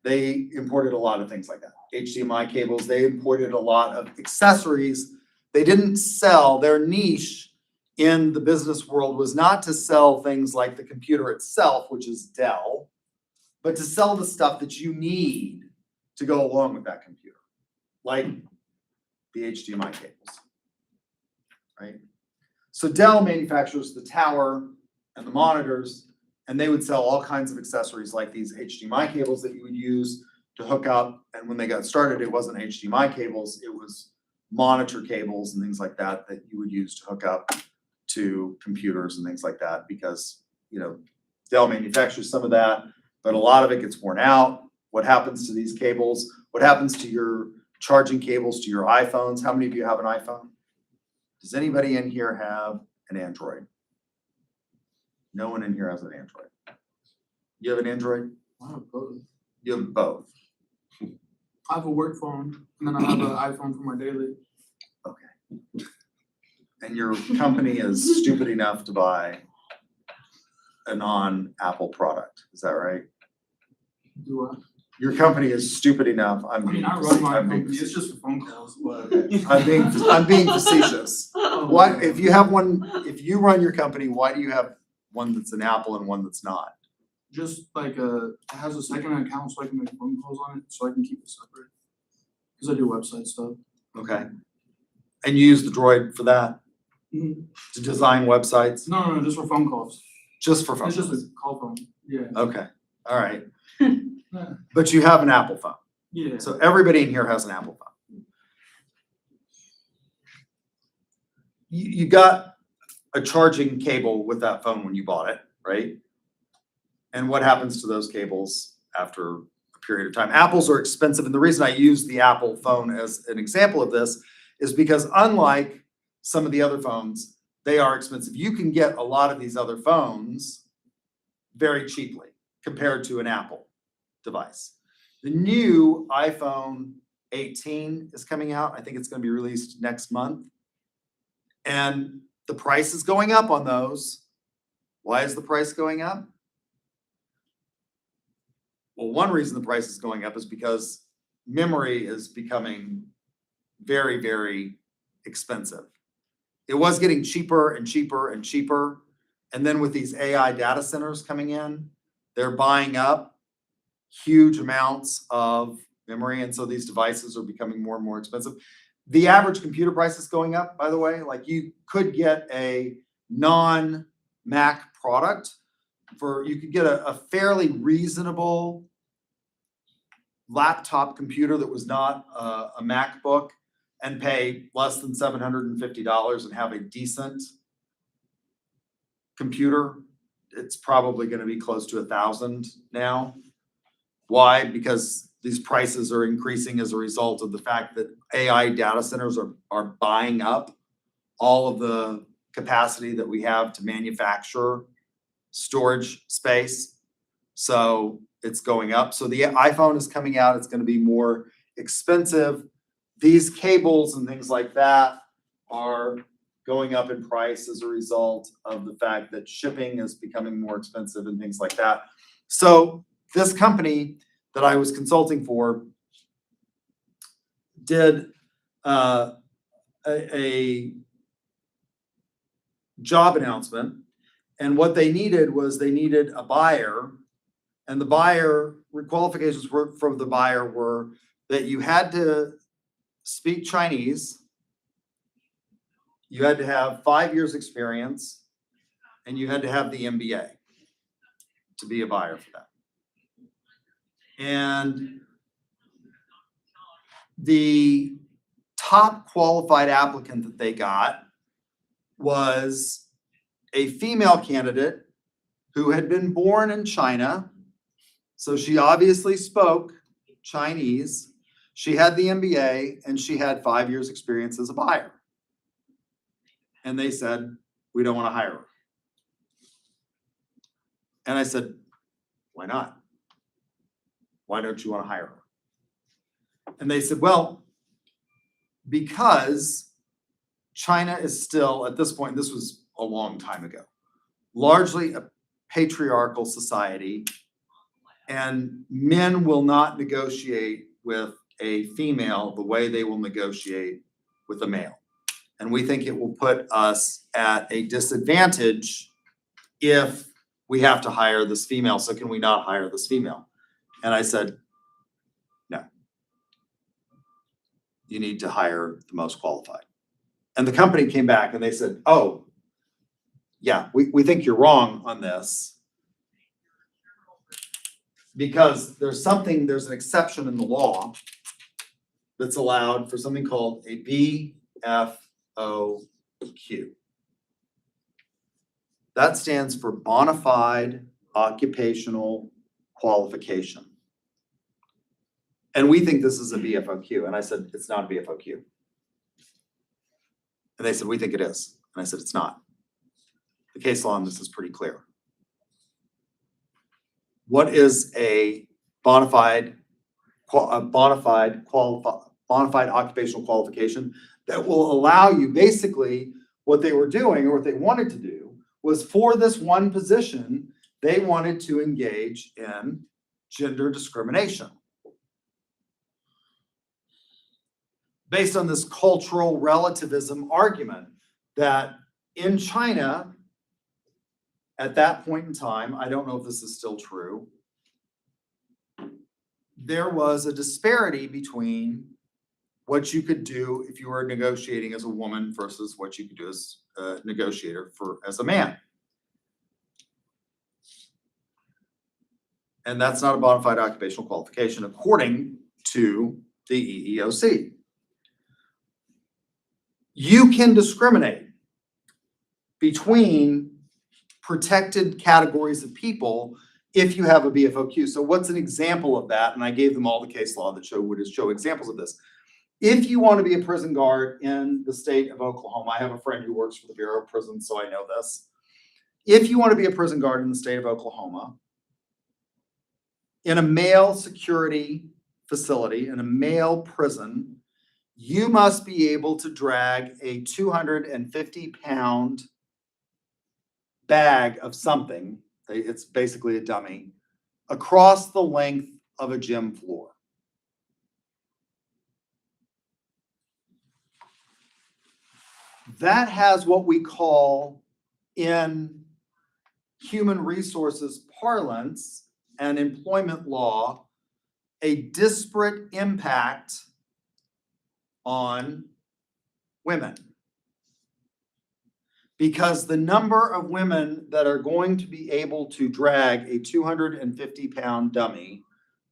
They imported a lot of things like that. HDMI cables, they imported a lot of accessories. They didn't sell, their niche in the business world was not to sell things like the computer itself, which is Dell, but to sell the stuff that you need to go along with that computer, like the HDMI cables, right? So Dell manufactures the tower and the monitors, and they would sell all kinds of accessories like these HDMI cables that you would use to hook up. And when they got started, it wasn't HDMI cables, it was monitor cables and things like that that you would use to hook up to computers and things like that, because, you know, Dell manufactures some of that, but a lot of it gets worn out. What happens to these cables? What happens to your charging cables to your iPhones? How many of you have an iPhone? Does anybody in here have an Android? No one in here has an Android. You have an Android? I have both. You have both. I have a work phone, and then I have an iPhone for my daily. Okay. And your company is stupid enough to buy a non-Apple product, is that right? Do I? Your company is stupid enough, I mean, I run my company. It's just for phone calls, but I'm being facetious. What, if you have one, if you run your company, why do you have one that's an Apple and one that's not? just like it has a second account so I can make phone calls on it, so I can keep it separate. Cause I do website stuff. Okay. And you use the Droid for that, Mhm. to design websites, No, just for phone calls. just for fun? It's just a call phone. Yeah. Okay, all right. Yeah. But you have an Apple phone. Yeah. So everybody in here has an Apple phone. You got a charging cable with that phone when you bought it, right? And what happens to those cables after a period of time? Apples are expensive, and the reason I use the Apple phone as an example of this is because unlike some of the other phones, they are expensive. You can get a lot of these other phones very cheaply compared to an Apple device. The new iPhone 18 is coming out. I think it's going to be released next month. And the price is going up on those. Why is the price going up? Well, one reason the price is going up is because memory is becoming very, very expensive. It was getting cheaper and cheaper and cheaper. And then with these AI data centers coming in, they're buying up huge amounts of memory. And so these devices are becoming more and more expensive. The average computer price is going up, by the way. Like you could get a non-Mac product for, you could get a fairly reasonable laptop computer that was not a MacBook and pay less than $750 and have a decent computer, it's probably gonna be close to 1,000 now. Why? Because these prices are increasing as a result of the fact that AI data centers are buying up all of the capacity that we have to manufacture storage space. So it's going up. So the iPhone is coming out, it's gonna be more expensive. These cables and things like that are going up in price as a result of the fact that shipping is becoming more expensive and things like that. So this company that I was consulting for did a job announcement, and what they needed was they needed a buyer, and the buyer qualifications from the buyer were that you had to speak Chinese, you had to have 5 years experience, and you had to have the MBA to be a buyer for that. And the top qualified applicant that they got was a female candidate who had been born in China. So she obviously spoke Chinese. She had the MBA and she had 5 years experience as a buyer. And they said, we don't want to hire her. And I said, why not? Why don't you want to hire her? And they said, well, because China is still, at this point, this was a long time ago, largely a patriarchal society, and men will not negotiate with a female the way they will negotiate with a male. And we think it will put us at a disadvantage if we have to hire this female. So can we not hire this female? And I said, no. You need to hire the most qualified. And the company came back and they said, oh, yeah, we think you're wrong on this. Because there's an exception in the law that's allowed for something called a BFOQ. That stands for bona fide occupational qualification. And we think this is a BFOQ. And I said, it's not a BFOQ. And they said, we think it is. And I said, it's not. The case law on this is pretty clear. What is a bona fide occupational qualification that will allow you, basically what they were doing or what they wanted to do was for this one position, they wanted to engage in gender discrimination. Based on this cultural relativism argument that in China, at that point in time, I don't know if this is still true, there was a disparity between what you could do if you were negotiating as a woman versus what you could do as a negotiator as a man. And that's not a bona fide occupational qualification according to the EEOC. You can discriminate between protected categories of people if you have a BFOQ. So what's an example of that? And I gave them all the case law that would show examples of this. If you want to be a prison guard in the state of Oklahoma, I have a friend who works for the Bureau of Prisons, so I know this. If you want to be a prison guard in the state of Oklahoma, in a male security facility, in a male prison, you must be able to drag a 250-pound bag of something, it's basically a dummy, across the length of a gym floor. That has what we call in human resources parlance and employment law a disparate impact on women. Because the number of women that are going to be able to drag a 250-pound dummy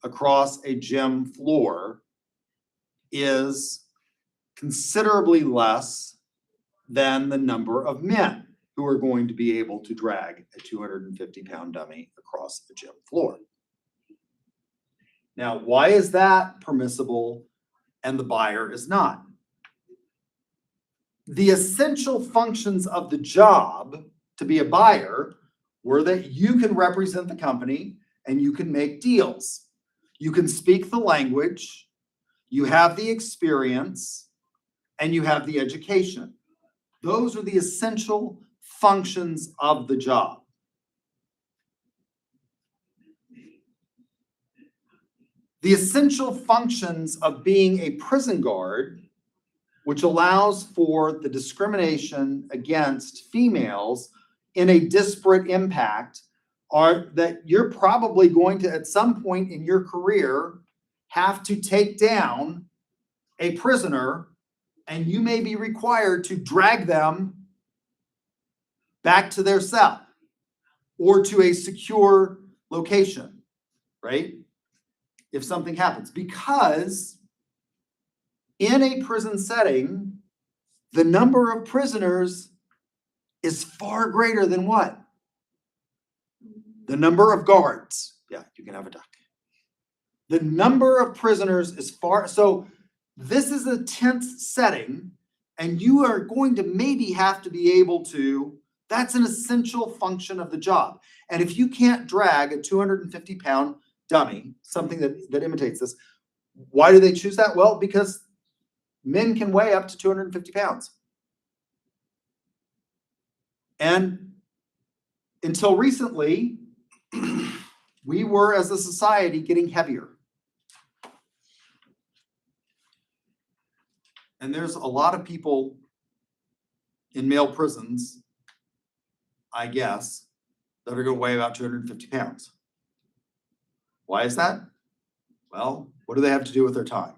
across a gym floor is considerably less than the number of men who are going to be able to drag a 250-pound dummy across the gym floor. Now, why is that permissible and the buyer is not? The essential functions of the job to be a buyer were that you can represent the company and you can make deals. You can speak the language, you have the experience, and you have the education. Those are the essential functions of the job. The essential functions of being a prison guard, which allows for the discrimination against females in a disparate impact, are that you're probably going to, at some point in your career, have to take down a prisoner, and you may be required to drag them back to their cell or to a secure location, right? If something happens, because in a prison setting, the number of prisoners is far greater than what? The number of guards. Yeah, you can have a duck. The number of prisoners is far, so this is a tense setting, and you are going to maybe have to be able to, that's an essential function of the job. And if you can't drag a 250-pound dummy, something that imitates this, why do they choose that? Well, because men can weigh up to 250 pounds. And until recently, we were, as a society, getting heavier. And there's a lot of people in male prisons, I guess, that are going to weigh about 250 pounds. Why is that? Well, what do they have to do with their time?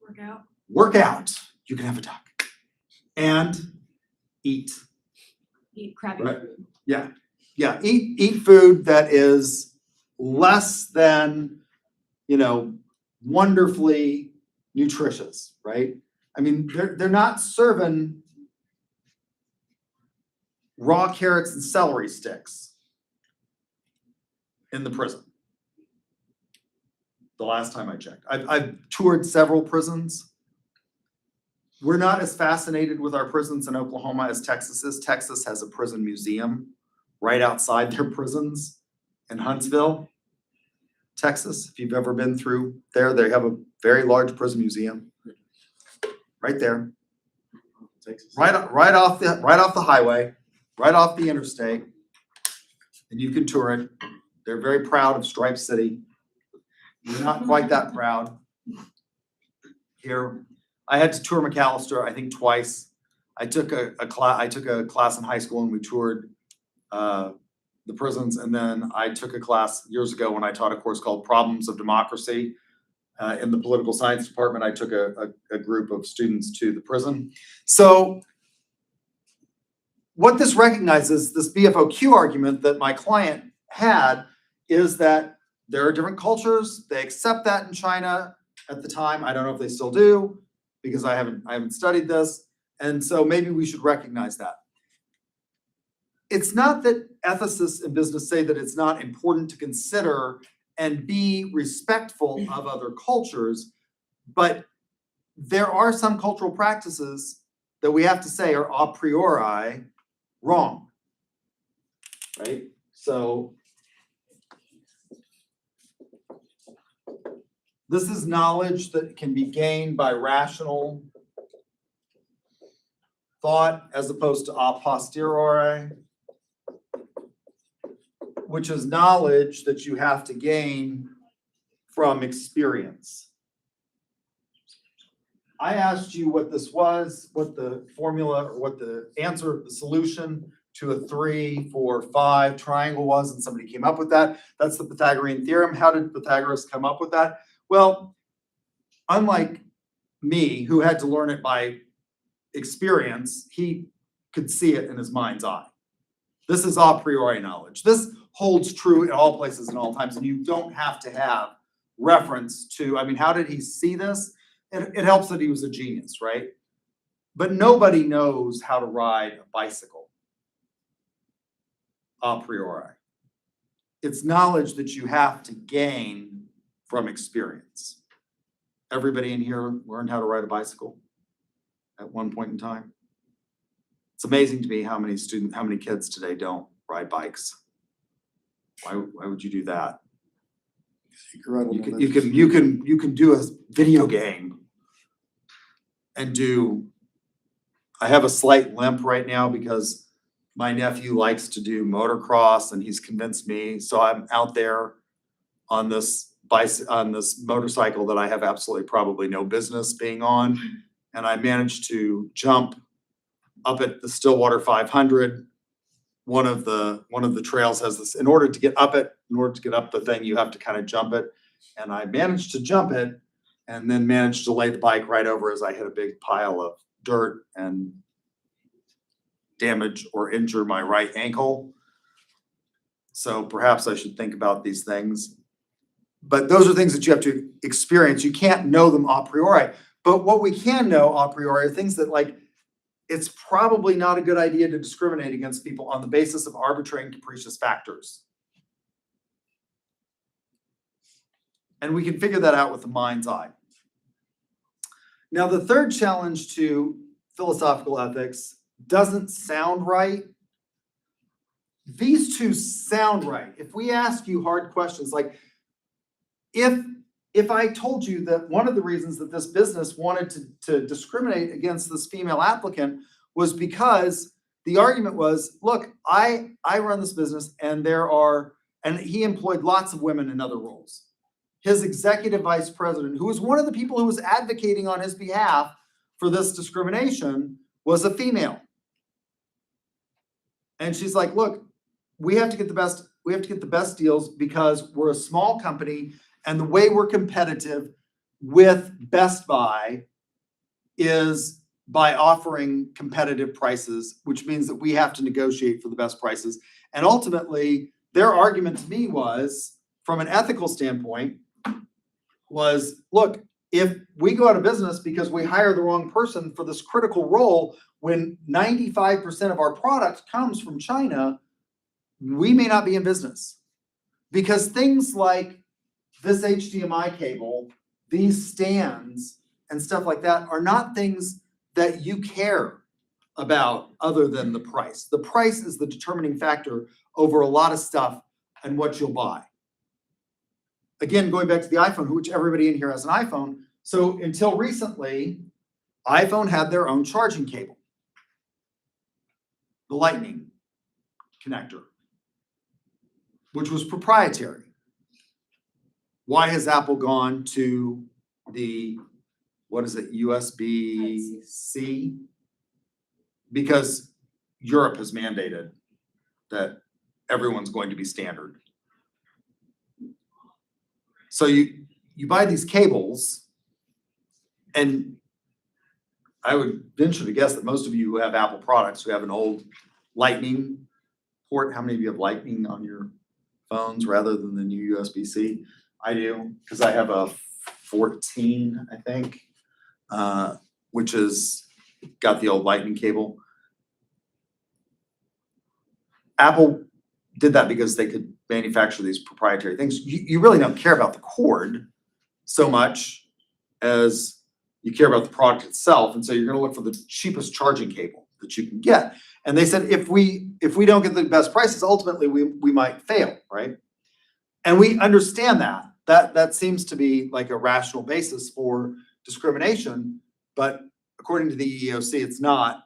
Workout. Work out. You can have a duck. And eat. Eat crappy Right. food. Yeah. Yeah. Eat food that is less than, wonderfully nutritious, right? I mean, they're not serving raw carrots and celery sticks in the prison. The last time I checked. I've toured several prisons. We're not as fascinated with our prisons in Oklahoma as Texas is. Texas has a prison museum right outside their prisons in Huntsville, Texas. If you've ever been through there, they have a very large prison museum right there, Texas. right off the highway, right off the interstate, and you can tour it. They're very proud of Stripe City. We're not quite that proud here. I had to tour McAllister, I think twice. I took a class in high school and we toured the prisons, and then I took a class years ago when I taught a course called Problems of Democracy. In the political science department, I took a group of students to the prison. So what this recognizes, this BFOQ argument that my client had, is that there are different cultures. They accept that in China at the time. I don't know if they still do, because I haven't studied this. And so maybe we should recognize that. It's not that ethicists in business say that it's not important to consider and be respectful of other cultures, but there are some cultural practices that we have to say are a priori wrong, right? So this is knowledge that can be gained by rational thought as opposed to a posteriori, which is knowledge that you have to gain from experience. I asked you what this was, what the formula or what the answer, the solution to a 3, 4, 5 triangle was, and somebody came up with that. That's the Pythagorean theorem. How did Pythagoras come up with that? Well, unlike me, who had to learn it by experience, he could see it in his mind's eye. This is a priori knowledge. This holds true in all places and all times, and you don't have to have reference to, I mean, how did he see this? It helps that he was a genius, right? But nobody knows how to ride a bicycle a priori. It's knowledge that you have to gain from experience. Everybody in here learned how to ride a bicycle at one point in time. It's amazing to me how many kids today don't ride bikes. Why would you do that? You can do a video game and do. I have a slight limp right now because my nephew likes to do motocross and he's convinced me. So I'm out there on this motorcycle that I have absolutely probably no business being on. And I managed to jump up at the Stillwater 500. One of the trails has this, in order to get up the thing, you have to kind of jump it. And I managed to jump it and then managed to lay the bike right over as I hit a big pile of dirt and damage or injure my right ankle. So perhaps I should think about these things. But those are things that you have to experience. You can't know them a priori. But what we can know a priori are things that, like, it's probably not a good idea to discriminate against people on the basis of arbitrary and capricious factors. And we can figure that out with the mind's eye. Now, the third challenge to philosophical ethics doesn't sound right. These two sound right. If we ask you hard questions, like if I told you that one of the reasons that this business wanted to discriminate against this female applicant was because the argument was, look, I run this business and he employed lots of women in other roles. His executive vice president, who was one of the people who was advocating on his behalf for this discrimination, was a female. And she's like, look, we have to get the best deals because we're a small company, and the way we're competitive with Best Buy is by offering competitive prices, which means that we have to negotiate for the best prices. And ultimately, their argument to me was, from an ethical standpoint, was, look, if we go out of business because we hire the wrong person for this critical role, when 95% of our product comes from China, we may not be in business. Because things like this HDMI cable, these stands, and stuff like that are not things that you care about other than the price. The price is the determining factor over a lot of stuff and what you'll buy. Again, going back to the iPhone, which everybody in here has an iPhone. So until recently, iPhone had their own charging cable, the Lightning connector, which was proprietary. Why has Apple gone to the, USB-C? Because Europe has mandated that everyone's going to be standard. So you buy these cables, and I would venture to guess that most of you who have Apple products who have an old Lightning port, how many of you have Lightning on your phones rather than the new USB-C? I do, because I have a 14, I think, which is got the old Lightning cable. Apple did that because they could manufacture these proprietary things. You really don't care about the cord so much as you care about the product itself. And so you're going to look for the cheapest charging cable that you can get. And they said, if we don't get the best prices, ultimately we might fail, right? And we understand that. That seems to be like a rational basis for discrimination, but according to the EEOC, it's not.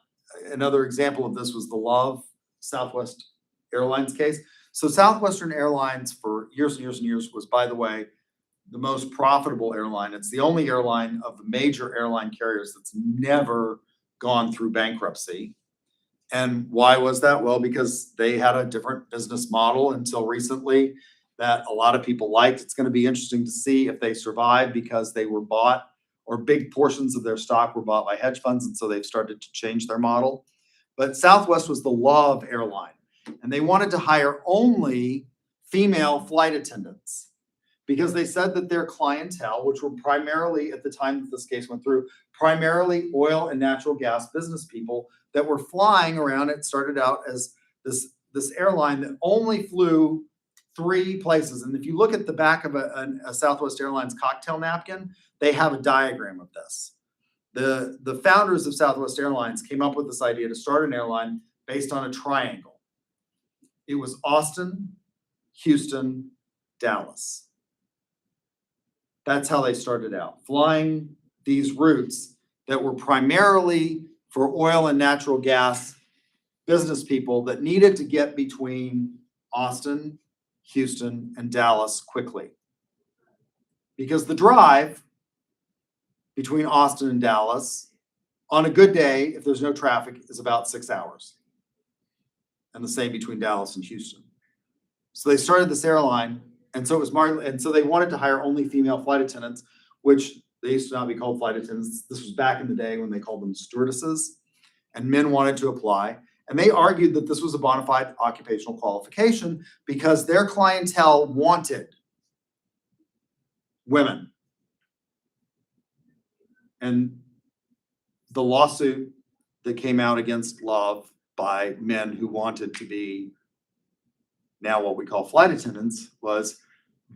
Another example of this was the Love Southwest Airlines case. So Southwestern Airlines for years and years and years was, by the way, the most profitable airline. It's the only airline of the major airline carriers that's never gone through bankruptcy. And why was that? Well, because they had a different business model until recently that a lot of people liked. It's going to be interesting to see if they survive, because they were bought, or big portions of their stock were bought by hedge funds, and so they've started to change their model. But Southwest was the Love airline, and they wanted to hire only female flight attendants because they said that their clientele, which were primarily, at the time that this case went through, primarily oil and natural gas business people that were flying around. It started out as this airline that only flew 3 places. And if you look at the back of a Southwest Airlines cocktail napkin, they have a diagram of this. The founders of Southwest Airlines came up with this idea to start an airline based on a triangle. It was Austin, Houston, Dallas. That's how they started out, flying these routes that were primarily for oil and natural gas business people that needed to get between Austin, Houston, and Dallas quickly. Because the drive between Austin and Dallas, on a good day, if there's no traffic, is about 6 hours. And the same between Dallas and Houston. So they started this airline, and so it was and so they wanted to hire only female flight attendants, which they used to not be called flight attendants. This was back in the day when they called them stewardesses, and men wanted to apply. And they argued that this was a bona fide occupational qualification because their clientele wanted women. And the lawsuit that came out against Love by men who wanted to be now what we call flight attendants was,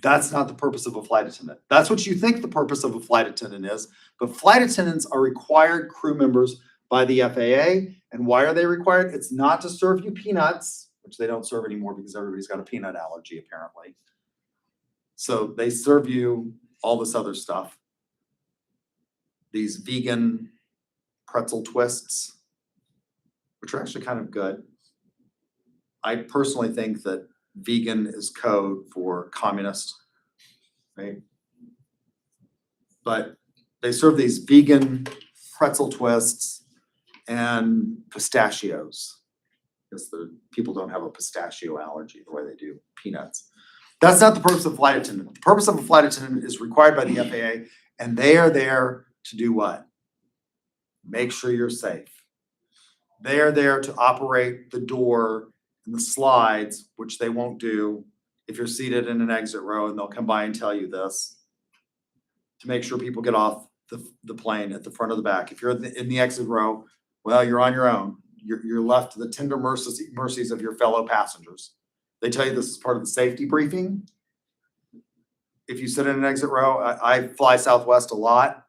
that's not the purpose of a flight attendant. That's what you think the purpose of a flight attendant is, but flight attendants are required crew members by the FAA. And why are they required? It's not to serve you peanuts, which they don't serve anymore because everybody's got a peanut allergy apparently. So they serve you all this other stuff. These vegan pretzel twists, which are actually kind of good. I personally think that vegan is code for communist, right? But they serve these vegan pretzel twists and pistachios, because the people don't have a pistachio allergy the way they do peanuts. That's not the purpose of a flight attendant. The purpose of a flight attendant is required by the FAA, and they are there to do what? Make sure you're safe. They are there to operate the door and the slides, which they won't do if you're seated in an exit row, and they'll come by and tell you this, to make sure people get off the plane at the front or the back. If you're in the exit row, well, you're on your own. You're left to the tender mercies of your fellow passengers. They tell you this is part of the safety briefing. If you sit in an exit row, I fly Southwest a lot,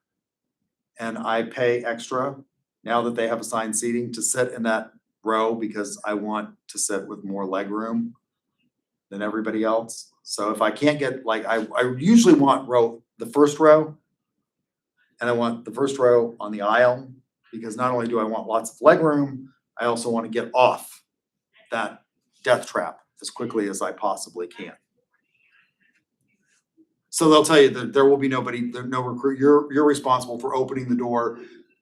and I pay extra now that they have assigned seating to sit in that row because I want to sit with more leg room than everybody else. So if I can't get, like, I usually want the first row, and I want the first row on the aisle, because not only do I want lots of leg room, I also want to get off that death trap as quickly as I possibly can. So they'll tell you that there will be no recruit. You're responsible for opening the door,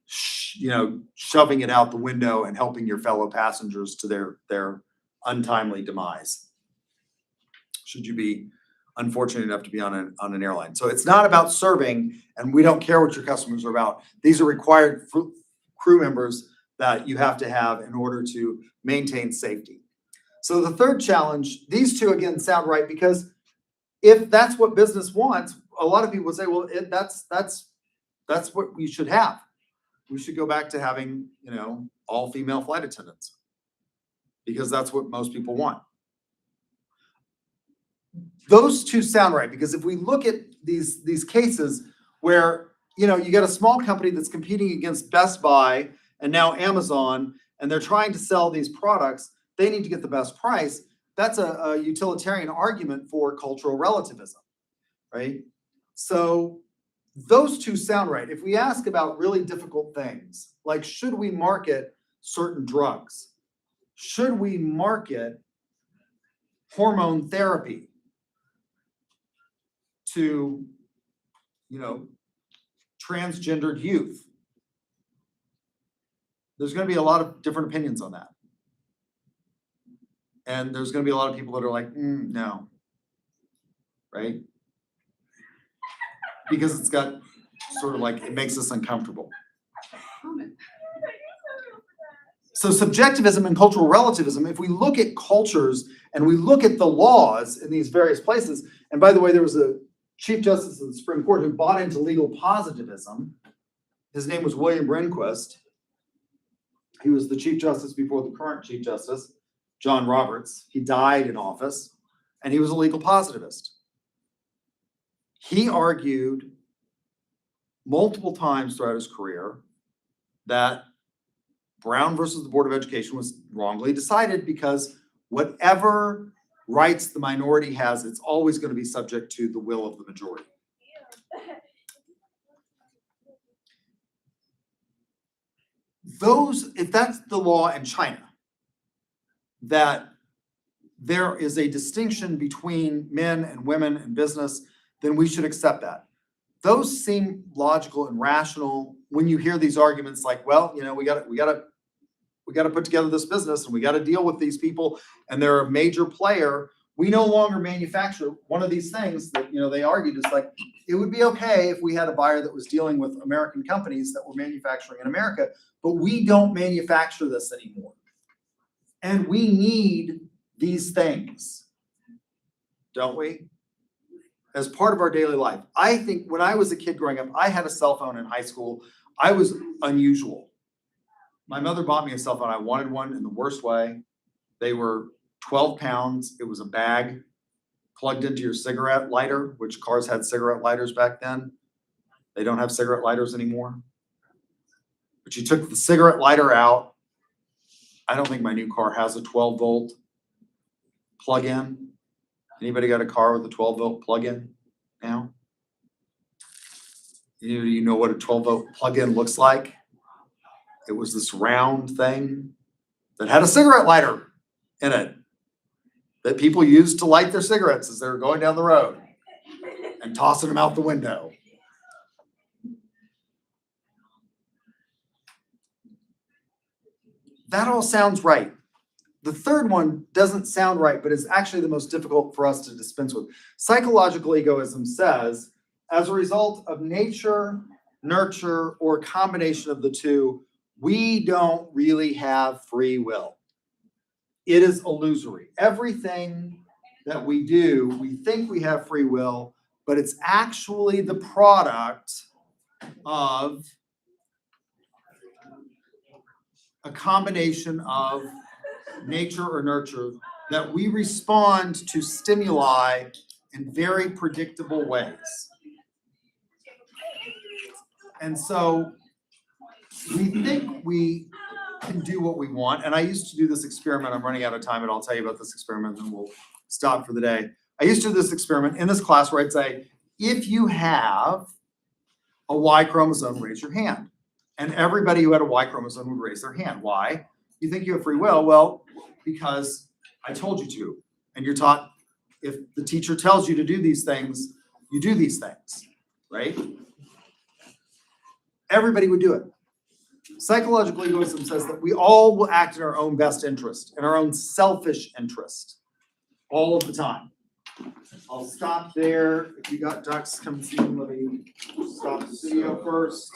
shoving it out the window and helping your fellow passengers to their untimely demise, should you be unfortunate enough to be on an airline. So it's not about serving, and we don't care what your customers are about. These are required crew members that you have to have in order to maintain safety. So the third challenge, these two again sound right, because if that's what business wants, a lot of people would say, well, that's what we should have. We should go back to having, all female flight attendants, because that's what most people want. Those two sound right, because if we look at these cases where, you get a small company that's competing against Best Buy and now Amazon, and they're trying to sell these products, they need to get the best price. That's a utilitarian argument for cultural relativism, right? So those two sound right. If we ask about really difficult things, like should we market certain drugs? Should we market hormone therapy to, transgendered youth? There's going to be a lot of different opinions on that. And there's going to be a lot of people that are like, no, right? Because it's got sort of like, it makes us uncomfortable. So subjectivism and cultural relativism, if we look at cultures and we look at the laws in these various places, and by the way, there was a Chief Justice of the Supreme Court who bought into legal positivism. His name was William Rehnquist. He was the Chief Justice before the current Chief Justice, John Roberts. He died in office, and he was a legal positivist. He argued multiple times throughout his career that Brown versus the Board of Education was wrongly decided because whatever rights the minority has, it's always going to be subject to the will of the majority. If that's the law in China, that there is a distinction between men and women in business, then we should accept that. Those seem logical and rational when you hear these arguments like, well, you know, we got to put together this business and we got to deal with these people and they're a major player. We no longer manufacture one of these things that, you know, they argued is like, it would be okay if we had a buyer that was dealing with American companies that were manufacturing in America, but we don't manufacture this anymore. And we need these things, don't we? As part of our daily life. I think when I was a kid growing up, I had a cell phone in high school. I was unusual. My mother bought me a cell phone. I wanted one in the worst way. They were 12 pounds. It was a bag plugged into your cigarette lighter, which cars had cigarette lighters back then. They don't have cigarette lighters anymore. But you took the cigarette lighter out. I don't think my new car has a 12-volt plug-in. Anybody got a car with a 12-volt plug-in now? You know what a 12-volt plug-in looks like? It was this round thing that had a cigarette lighter in it that people used to light their cigarettes as they were going down the road and tossing them out the window. That all sounds right. The third one doesn't sound right, but is actually the most difficult for us to dispense with. Psychological egoism says, as a result of nature, nurture, or combination of the two, we don't really have free will. It is illusory. Everything that we do, we think we have free will, but it's actually the product of a combination of nature or nurture that we respond to stimuli in very predictable ways. And so we think we can do what we want. And I used to do this experiment. I'm running out of time, but I'll tell you about this experiment and we'll stop for the day. I used to do this experiment in this class where I'd say, if you have a Y chromosome, raise your hand. And everybody who had a Y chromosome would raise their hand. Why? You think you have free will? Well, because I told you to. And you're taught, if the teacher tells you to do these things, you do these things, right? Everybody would do it. Psychological egoism says that we all will act in our own best interest, in our own selfish interest, all of the time. I'll stop there. If you got ducks, come see them. Let me stop the video first.